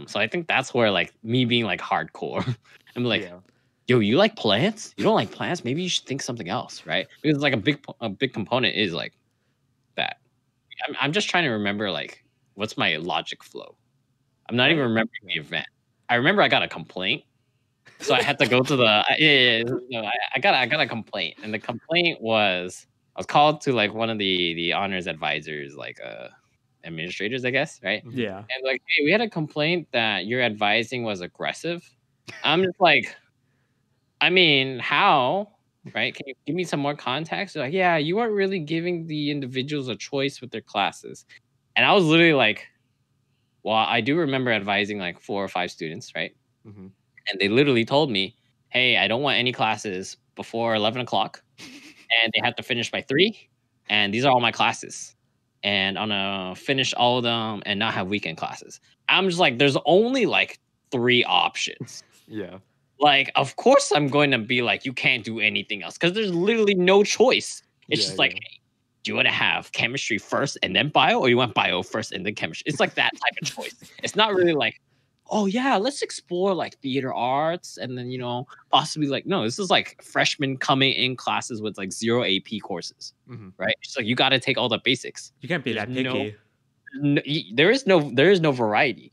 So I think that's where like me being like hardcore, I'm like, Yeah. yo, you like plants? You don't like plants? Maybe you should think something else, right? Because like a big component is like that. I'm just trying to remember like what's my logic flow. I'm not even remembering the event. I remember I got a complaint, so I had to go to the no, I got a complaint, and the complaint was I was called to like one of the honors advisors, like administrators, I guess, right? Mhm. Yeah. And like, hey, we had a complaint that your advising was aggressive. I'm just like, I mean, how? Right? Can you give me some more context? They're like, yeah, you weren't really giving the individuals a choice with their classes. And I was literally like, well, I do remember advising like 4 or 5 students, right? Mhm. And they literally told me, hey, I don't want any classes before 11 o'clock. And they have to finish by 3. And these are all my classes. And I'm going to finish all of them and not have weekend classes. I'm just like, there's only like 3 options. Yeah. Like, of course I'm going to be like, you can't do anything else because there's literally no choice. It's Yeah, just like, yeah. hey, do you want to have chemistry first and then bio, or you want bio first and then chemistry? It's like that type of choice. It's not really like, oh yeah, let's explore like theater arts and then possibly like no, this is like freshmen coming in classes with like 0 AP courses, Mhm. right? It's like you got to take all the basics. You can't be There's that picky. there is no variety,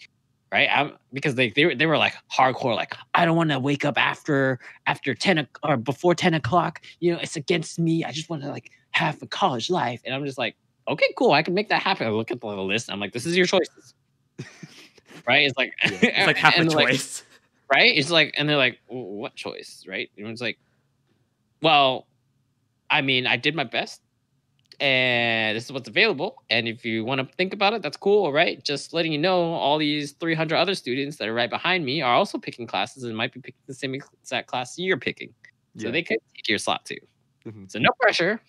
right? Because they were like hardcore, like I don't want to wake up after 10 or before 10 o'clock. It's against me. I just want to like have a college life, and I'm just like, okay, cool, I can make that happen. I look at the list. I'm like, this is your choices, right? It's like It's like half a and, like, choice. right? It's like, and they're like, what choice, right? It's like, well, I mean, I did my best. And this is what's available. And if you want to think about it, that's cool, right? Just letting you know, all these 300 other students that are right behind me are also picking classes and might be picking the same exact class you're picking. So Yeah. they could take your slot too. Mhm. So no pressure,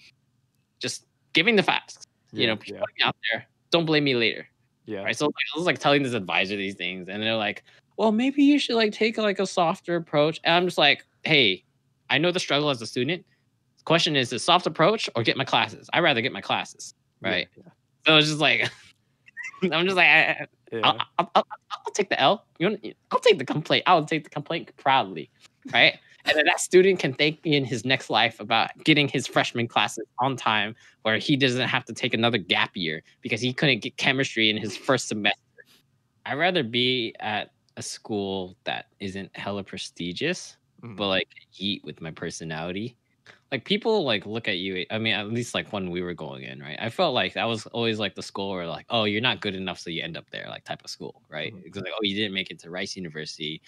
just giving the facts. Yeah. Putting Yeah. it out there. Don't blame me later. Yeah. Right. So I was like telling this advisor these things, and they're like, well, maybe you should like take like a softer approach. And I'm just like, hey, I know the struggle as a student. The question is soft approach or get my classes? I'd rather get my classes. Right. Yeah. So it's just like I'm just like, Yeah. I'll take the L. I'll take the complaint. I'll take the complaint proudly, right? And then that student can thank me in his next life about getting his freshman classes on time, where he doesn't have to take another gap year because he couldn't get chemistry in his first semester. I'd rather be at a school that isn't hella prestigious, but like eat with my personality. Like people like look at you. I mean, at least like when we were going in, right? I felt like that was always like the school where like, oh, you're not good enough, so you end up there, like type of school, right? It's like, oh, you didn't make it to Rice University,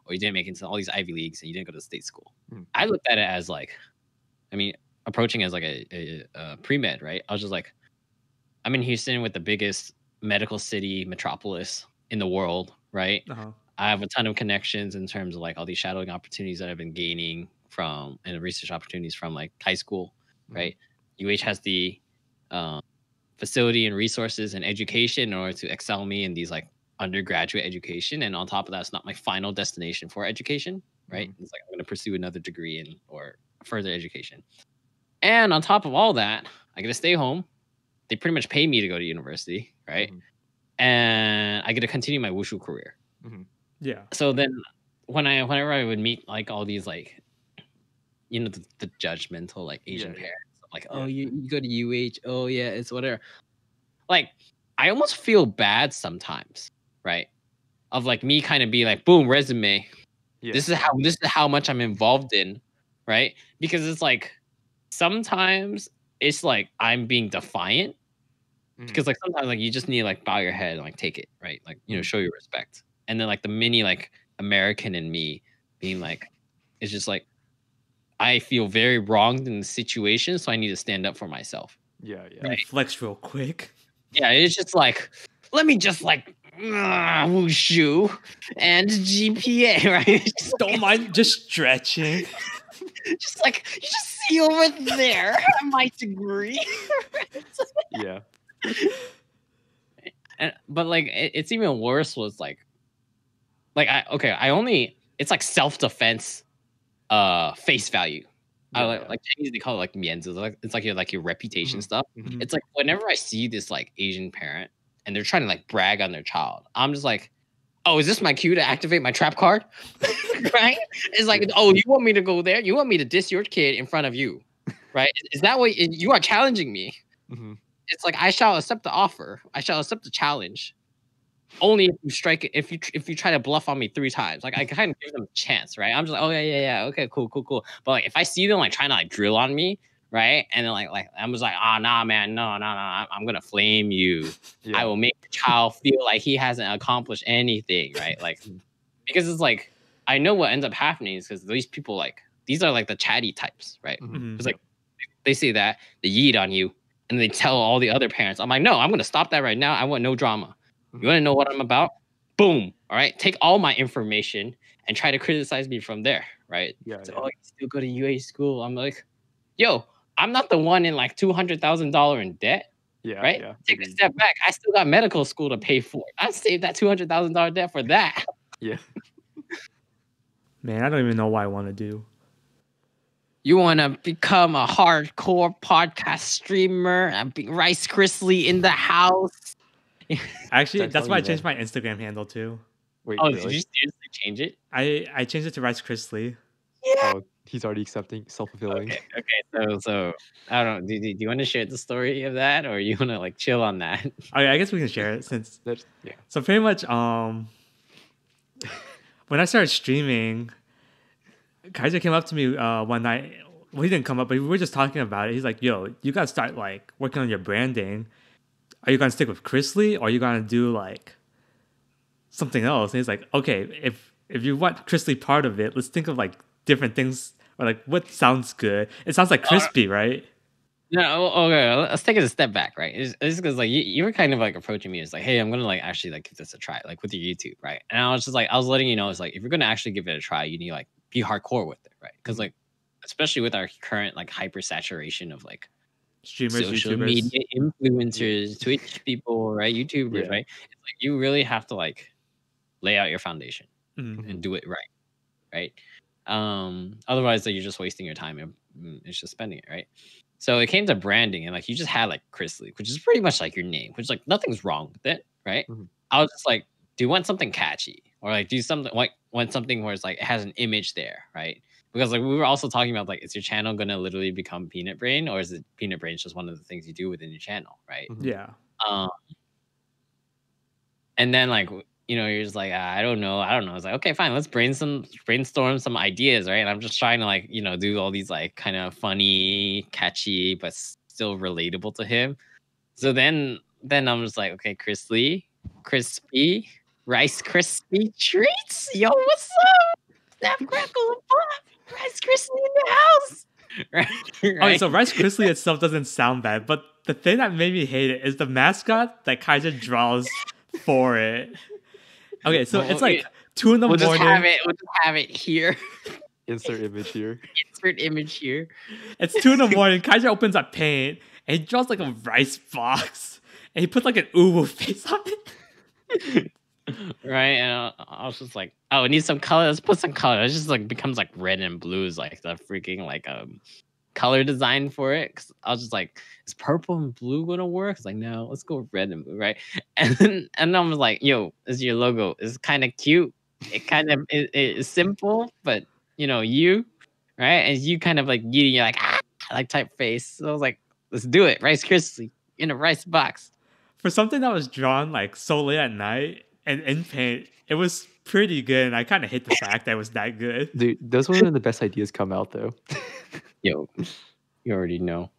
or you didn't make it to all these Ivy Leagues, and you didn't go to state school. I looked at it as like, I mean, approaching as like a pre-med, right? I was just like, I'm in Houston with the biggest medical city metropolis in the world, right? I have a ton of connections in terms of like all these shadowing opportunities that I've been gaining from and research opportunities from like high school, right? UH has the facility and resources and education in order to excel me in these like undergraduate education. And on top of that, it's not my final destination for education, right? It's like I'm going to pursue another degree in or further education. And on top of all that, I get to stay home. They pretty much pay me to go to university, right? And I get to continue my wushu career. Yeah. So then whenever I would meet like all these like, you know, the judgmental like Asian parents, like, oh, you go to UH, oh yeah, it's whatever. Like, I almost feel bad sometimes, right? Of like me kind of be like, boom, resume. This is how much I'm involved in, right? Because it's like sometimes it's like I'm being defiant. Because like sometimes like you just need to like bow your head and like take it, right? Like, you know, show your respect. And then like the mini like American in me being like, it's just like I feel very wronged in the situation, so I need to stand up for myself. Right? Flex real quick. Yeah, it's just like, let me just like wushu and GPA, right? Don't mind just stretching. Just like you just see over there my degree. But like it's even worse was like it's like self-defense face value. I like Chinese, they call it like mianzi. It's like your reputation stuff. It's like whenever I see this like Asian parent and they're trying to like brag on their child, I'm just like, oh, is this my cue to activate my trap card? Right? It's like, oh, you want me to go there? You want me to diss your kid in front of you, right? Is that what you are challenging me? It's like I shall accept the offer. I shall accept the challenge. Only if you strike it, if you try to bluff on me 3 times. Like I kind of give them a chance, right? I'm just like, oh yeah, okay, cool. But like if I see them like trying to like drill on me, right? And then like I'm just like, oh nah, man, no, I'm gonna flame you. I will make the child feel like he hasn't accomplished anything, right? Like because it's like I know what ends up happening is because these people like these are like the chatty types, right? It's like they say that they yeet on you and they tell all the other parents. I'm like, no, I'm gonna stop that right now. I want no drama. You want to know what I'm about? Boom. All right. Take all my information and try to criticize me from there. Right. So, oh, you still go to UA school. I'm like, yo, I'm not the one in like $200,000 in debt. Right. Take a step back. I still got medical school to pay for. I saved that $200,000 debt for that. Man, I don't even know what I want to do. You want to become a hardcore podcast streamer and be Rice Chrisley in the house. Actually, that's why I changed my Instagram handle too. Wait, did you seriously change it? I changed it to Rice Chrisley. Oh, he's already accepting, self-fulfilling. Okay. So I don't know. Do you want to share the story of that, or you want to like chill on that? Okay, I guess we can share it since. So pretty much, when I started streaming, Kaiser came up to me one night. Well, he didn't come up, but we were just talking about it. He's like, "Yo, you gotta start like working on your branding. Are you gonna stick with Chrisley, or are you gonna do like something else?" And he's like, "Okay, if you want Chrisley part of it, let's think of like different things, or like what sounds good. It sounds like crispy, right?" No, okay. Let's take it a step back, right? It's because like you were kind of like approaching me. It's like, hey, I'm gonna like actually like give this a try, like with your YouTube, right? And I was just like, I was letting you know, it's like if you're gonna actually give it a try, you need to like be hardcore with it, right? Because like, especially with our current like hyper saturation of like streamers, social YouTubers, media influencers, Twitch people, right? YouTubers, right? It's like you really have to like lay out your foundation and do it right? Otherwise, like you're just wasting your time and it's just spending it, right? So it came to branding, and like you just had like Chrisley, which is pretty much like your name, which like nothing's wrong with it, right? Mhm. I was just like, do you want something catchy, or like do something like want something where it's like it has an image there, right? Because like we were also talking about like, is your channel gonna literally become Peanut Brain, or is it Peanut Brain just one of the things you do within your channel, right? Mhm. Yeah. Um, and then like you're just like, I don't know. It's like, okay, fine, let's brainstorm some ideas, right? And I'm just trying to like do all these like kind of funny, catchy, but still relatable to him. So then I'm just like, okay, Chrisley, crispy Rice Krispie treats. Yo, what's up? Snap, crackle, and pop. Rice Krispie in the house. Right? Okay, so Rice Krispie itself doesn't sound bad, but the thing that made me hate it is the mascot that Kaiser draws for it. Okay, so it's like 2 in the We'll morning. We'll just have it here. Insert image here. Insert image here. It's 2 in the morning. Kaiser opens up Paint and he draws like a rice box and he puts like an uwu face on it. Right, and I was just like, oh, it needs some color. Let's put some color. It just like becomes like red and blues, like the freaking like color design for it. Cause I was just like, is purple and blue gonna work? It's like, no, let's go with red and blue, right? And I was like, yo, this is your logo. It's kind of cute. It kind of is simple, but you, right? And you kind of like you're like like typeface. So I was like, let's do it. Rice Krispie in a rice box. For something that was drawn like so late at night and in Paint, it was pretty good. And I kind of hate the fact that it was that good. Dude, those were when the best ideas come out though. Yo, you already know.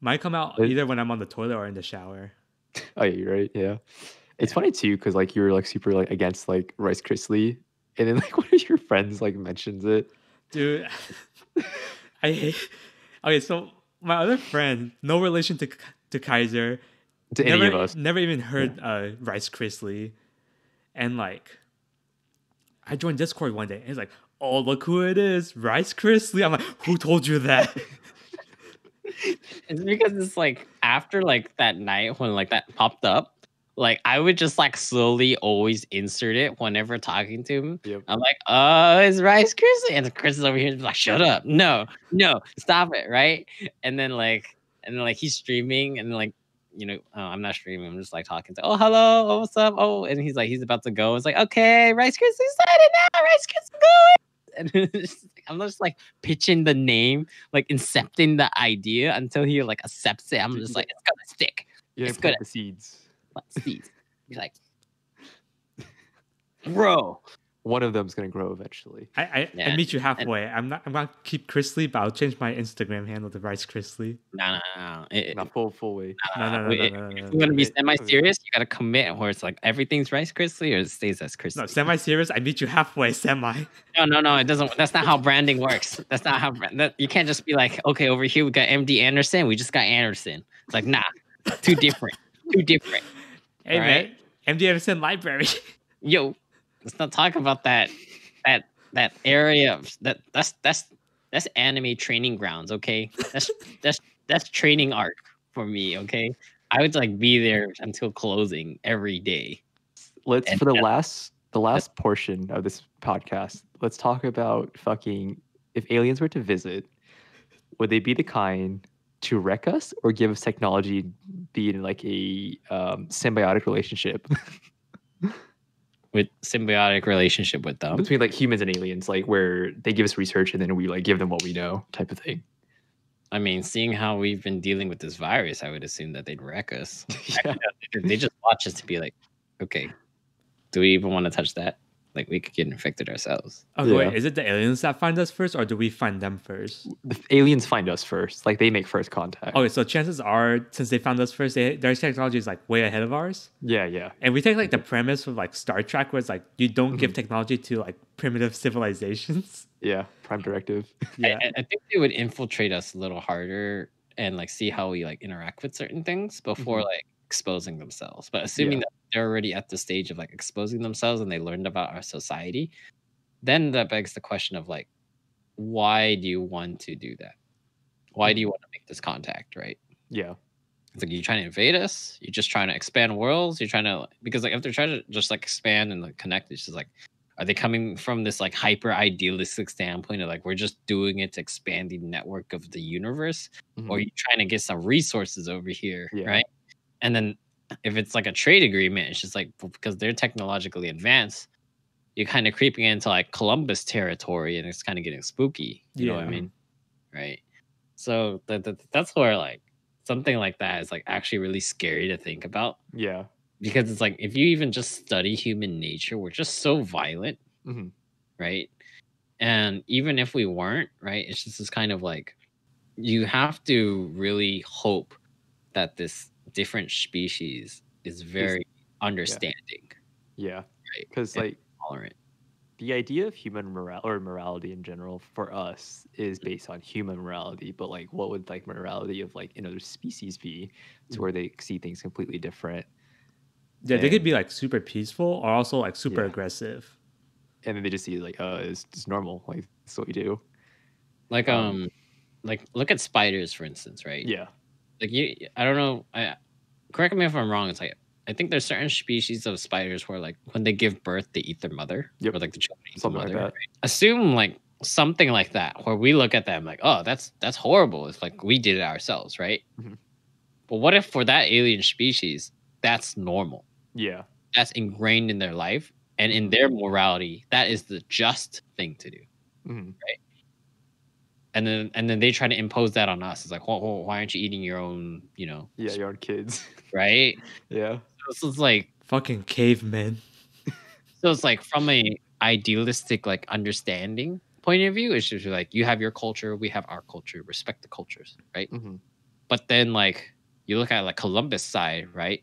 Might come out either when I'm on the toilet or in the shower. Oh yeah, you're right. Yeah, it's funny too because like you're like super like against like Rice Krispie, and then like one of your friends like mentions it. Dude, I hate. Okay, so my other friend, no relation to Kaiser, To any of us. never even heard Rice Krispie, and like, I joined Discord one day, and he's like, "Oh, look who it is, Rice Krispie." I'm like, "Who told you that?" It's because it's like after like that night when like that popped up, like I would just like slowly always insert it whenever talking to him. Yep. I'm like, oh, it's Rice Krispie, and Chris is over here like, shut up, no, stop it, right? And then he's streaming, and like I'm not streaming, I'm just like talking to, oh hello, oh what's up, oh, and he's like he's about to go. It's like, okay, Rice Krispie started now, Rice Krispie going. And I'm just like pitching the name, like incepting the idea until he like accepts it. I'm just like, it's gonna stick. Yeah, It's plant good. the seeds. He's like, bro. One of them's gonna grow eventually. I meet you halfway. I'm gonna keep Krispie, but I'll change my Instagram handle to Rice Krispie. No. Not full way. No. If you're gonna be semi-serious, you gotta commit where it's like everything's Rice Krispie or it stays as Krispie. No, semi-serious. I meet you halfway. Semi. No, it doesn't. That's not how branding works. That's not how you can't just be like, okay, over here we got MD Anderson, we just got Anderson. It's like, nah, too different. Hey Right. man, MD Anderson Library. Yo, let's not talk about that area of that's anime training grounds, okay? That's training arc for me, okay? I would like be there until closing every day. Let's And for the last portion of this podcast, let's talk about fucking if aliens were to visit, would they be the kind to wreck us or give us technology, be in like a symbiotic relationship With symbiotic relationship with them. between like humans and aliens, like where they give us research and then we like give them what we know, type of thing. I mean, seeing how we've been dealing with this virus, I would assume that they'd wreck us. Yeah. They just watch us to be like, okay, do we even want to touch that? Like we could get infected ourselves. Okay, Yeah. wait, is it the aliens that find us first, or do we find them first? The aliens find us first, like they make first contact. Okay, so chances are, since they found us first, their technology is like way ahead of ours. Yeah. And we take like the premise of like Star Trek, where it's like you don't give technology to like primitive civilizations. Yeah. Prime directive. Yeah, I think they would infiltrate us a little harder and like see how we like interact with certain things before like exposing themselves. But assuming that they're already at the stage of like exposing themselves and they learned about our society, then that begs the question of like, why do you want to do that? Why do you want to make this contact, right? Yeah. It's like, you trying to invade us? You're just trying to expand worlds? You're trying to, because like if they're trying to just like expand and like connect, it's just like, Are they coming from this like hyper idealistic standpoint of like we're just doing it to expand the network of the universe, or are you trying to get some resources over here, Yeah. right? And then if it's like a trade agreement, it's just like because they're technologically advanced, you're kind of creeping into like Columbus territory, and it's kind of getting spooky. You know what I Yeah. mean? Right. So that's where like something like that is like actually really scary to think about. Yeah. Because it's like if you even just study human nature, we're just so violent, Mhm. right? And even if we weren't, right, it's just this kind of like you have to really hope that this different species is very understanding, Yeah. right? Because And like tolerant. the idea of human morality in general for us is based on human morality, but like what would like morality of like another species be to where they see things completely different? Yeah, they could And- be like super peaceful or also like super Yeah. aggressive. And then they just see like, it's normal, like it's what we do. Like Um, like look at spiders, for instance, right? Yeah. Like I don't know, correct me if I'm wrong, it's like I think there's certain species of spiders where like when they give birth they eat their mother. Yep. Or like the children eat the Something like mother. that. Assume like something like that where we look at them like, oh, that's horrible. It's like we did it ourselves, right? Mhm. But what if for that alien species, that's normal? Yeah. That's ingrained in their life, and in Mhm. their morality, that is the just thing to do. Mhm. And then they try to impose that on us. It's like, why aren't you eating your own, you know, Yeah, your own kids. right? Yeah. So it's like Fucking cavemen. So it's like from a idealistic like understanding point of view, it's just like you have your culture, we have our culture, respect the cultures, right? Mhm. But then like you look at like Columbus side, right?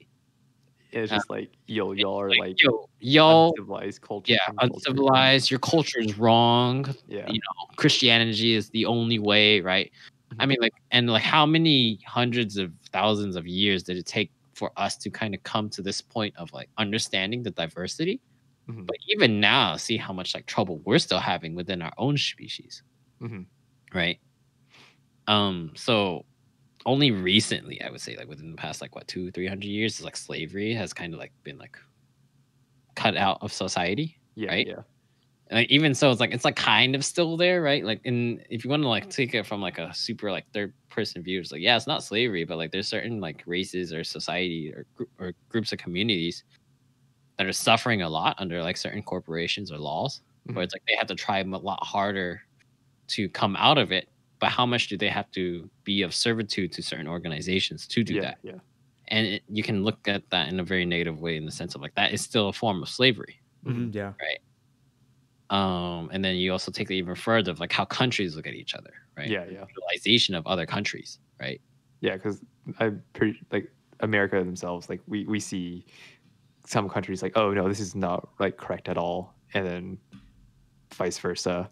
And it's just like y'all are like Yo, uncivilized culture. yeah, uncivilized. Your culture is wrong. Yeah. You know, Christianity is the only way, right? I Mhm. mean, like, and like, how many hundreds of thousands of years did it take for us to kind of come to this point of like understanding the diversity? Mhm. But even now, see how much like trouble we're still having within our own species, Mhm. right? So only recently, I would say, like within the past like what 200-300 years, is like slavery has kind of like been like cut out of society, Yeah. right? Yeah. And like, even so, it's like kind of still there, right? Like, in if you want to like take it from like a super like third person view, it's like yeah, it's not slavery, but like there's certain like races or society or groups of communities that are suffering a lot under like certain corporations or laws, where it's like they have to try a lot harder to come out of it. But how much do they have to be of servitude to certain organizations to do Yeah. that? Yeah. And you can look at that in a very negative way in the sense of like that is still a form of slavery. Mhm. Yeah. And then you also take it even further of like how countries look at each other, right? Yeah. Yeah. Utilization of other countries, right? Yeah. Because I'm pretty like America themselves. Like we see some countries like, oh no, this is not like correct at all, and then vice versa.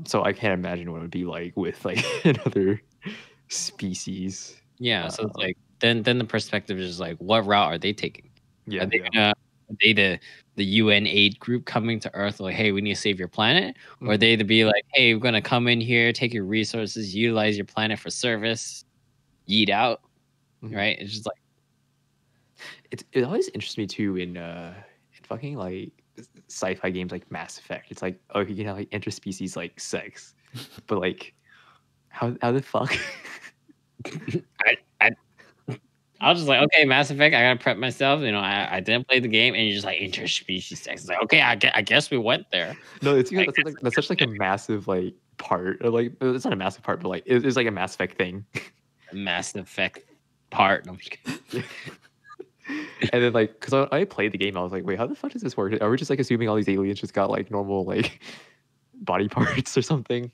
So I can't imagine what it would be like with like another species. Yeah. So it's like then the perspective is like, what route are they taking? Yeah. Are they Yeah. are they the UN aid group coming to Earth like, hey, we need to save your planet? Or are they to be like, hey, we're gonna come in here, take your resources, utilize your planet for service, yeet out, right? It's just like It always interests me too in fucking like sci-fi games like Mass Effect. It's like, oh, you can have like interspecies like sex, but like how the fuck? I was just like, okay, Mass Effect, I gotta prep myself. You know, I didn't play the game, and you're just like interspecies sex. It's like, okay, I guess we went there. No, it's because that's such like a massive like part. Like it's not a massive part, but like it's like a Mass Effect thing. Mass Effect part. No, I'm just kidding. And then like, because I played the game, I was like, wait, how the fuck does this work? Are we just like assuming all these aliens just got like normal like body parts or something?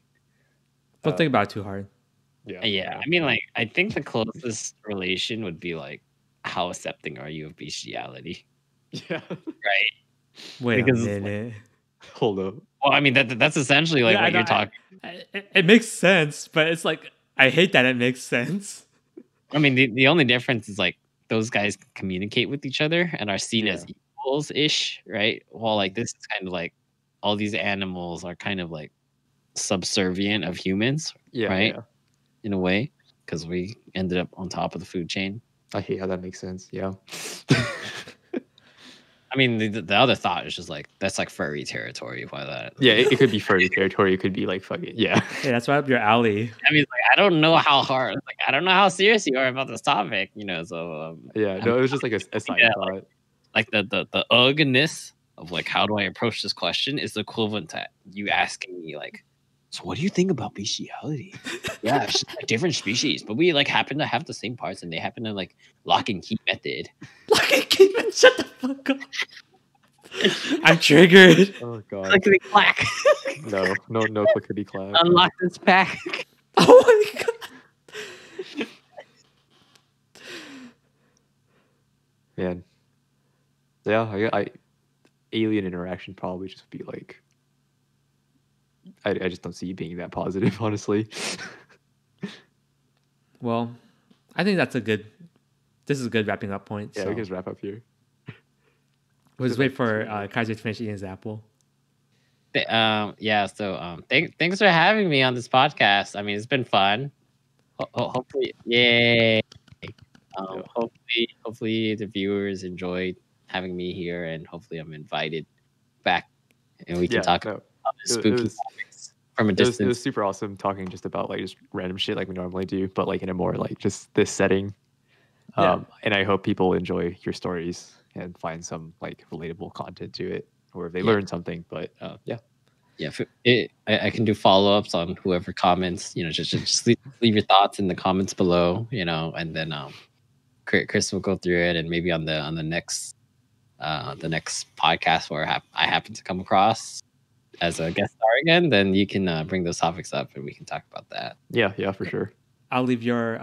Don't think about it too hard. Yeah, I mean, like, I think the closest relation would be like, how accepting are you of bestiality? Yeah. Right. Wait Because a it's like- minute. Hold up. Well, I mean, that's essentially like Yeah, what I know, you're talking. It makes sense, but it's like I hate that it makes sense. I mean, the only difference is like those guys communicate with each other and are seen as equals ish, right? While like this is kind of like all these animals are kind of like subservient of humans, Yeah. right? Yeah. In a way, because we ended up on top of the food chain. I hate how that makes sense. Yeah. I mean, the other thought is just like that's like furry territory. Why that? Yeah, it could be furry territory. It could be like fucking yeah. Hey, that's right up your alley. I mean, like I don't know how hard, like I don't know how serious you are about this topic, you know. So Yeah, no, it was just like a side Yeah, thought. like the uggness of like how do I approach this question is the equivalent to you asking me like, so what do you think about bestiality? Yeah, it's just like different species, but we like happen to have the same parts, and they happen to like lock and key method. Like, shut the fuck up. I'm triggered. Oh god. Clickety clack. No clickety clack. Unlock this pack. Oh my god. Man. Yeah, I alien interaction probably just be like I just don't see you being that positive, honestly. Well, I think this is a good wrapping up point. Yeah, So we can just wrap up here. we'll just wait for Kaiser to finish eating his apple. Yeah. So thanks for having me on this podcast. I mean, it's been fun. Hopefully, yay. Yeah. Hopefully the viewers enjoyed having me here, and hopefully I'm invited back, and we can talk about spooky topics from a distance. It was super awesome talking just about like just random shit like we normally do, but like in a more like just this setting. Yeah. And I hope people enjoy your stories and find some like relatable content to it, or if they learn something. But yeah. Yeah, I can do follow-ups on whoever comments. You know, just leave your thoughts in the comments below. You know, and then Chris will go through it, and maybe on the next podcast where I happen to come across as a guest star again, then you can bring those topics up and we can talk about that. Yeah, for sure. I'll leave your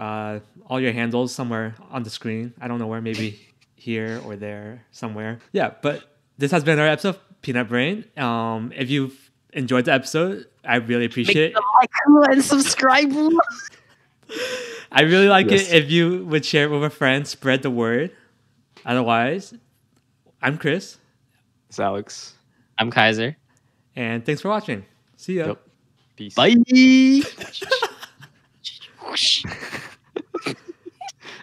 all your handles somewhere on the screen. I don't know where, maybe here or there somewhere. Yeah, but this has been our episode of Peanut Brain. If you've enjoyed the episode, I really appreciate it. Like and subscribe. I really like Yes. it if you would share it with a friend, spread the word. Otherwise, I'm Chris, It's Alex. I'm Kaiser. and thanks for watching. See ya. Yep. Peace. Bye.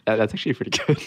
That's actually pretty good.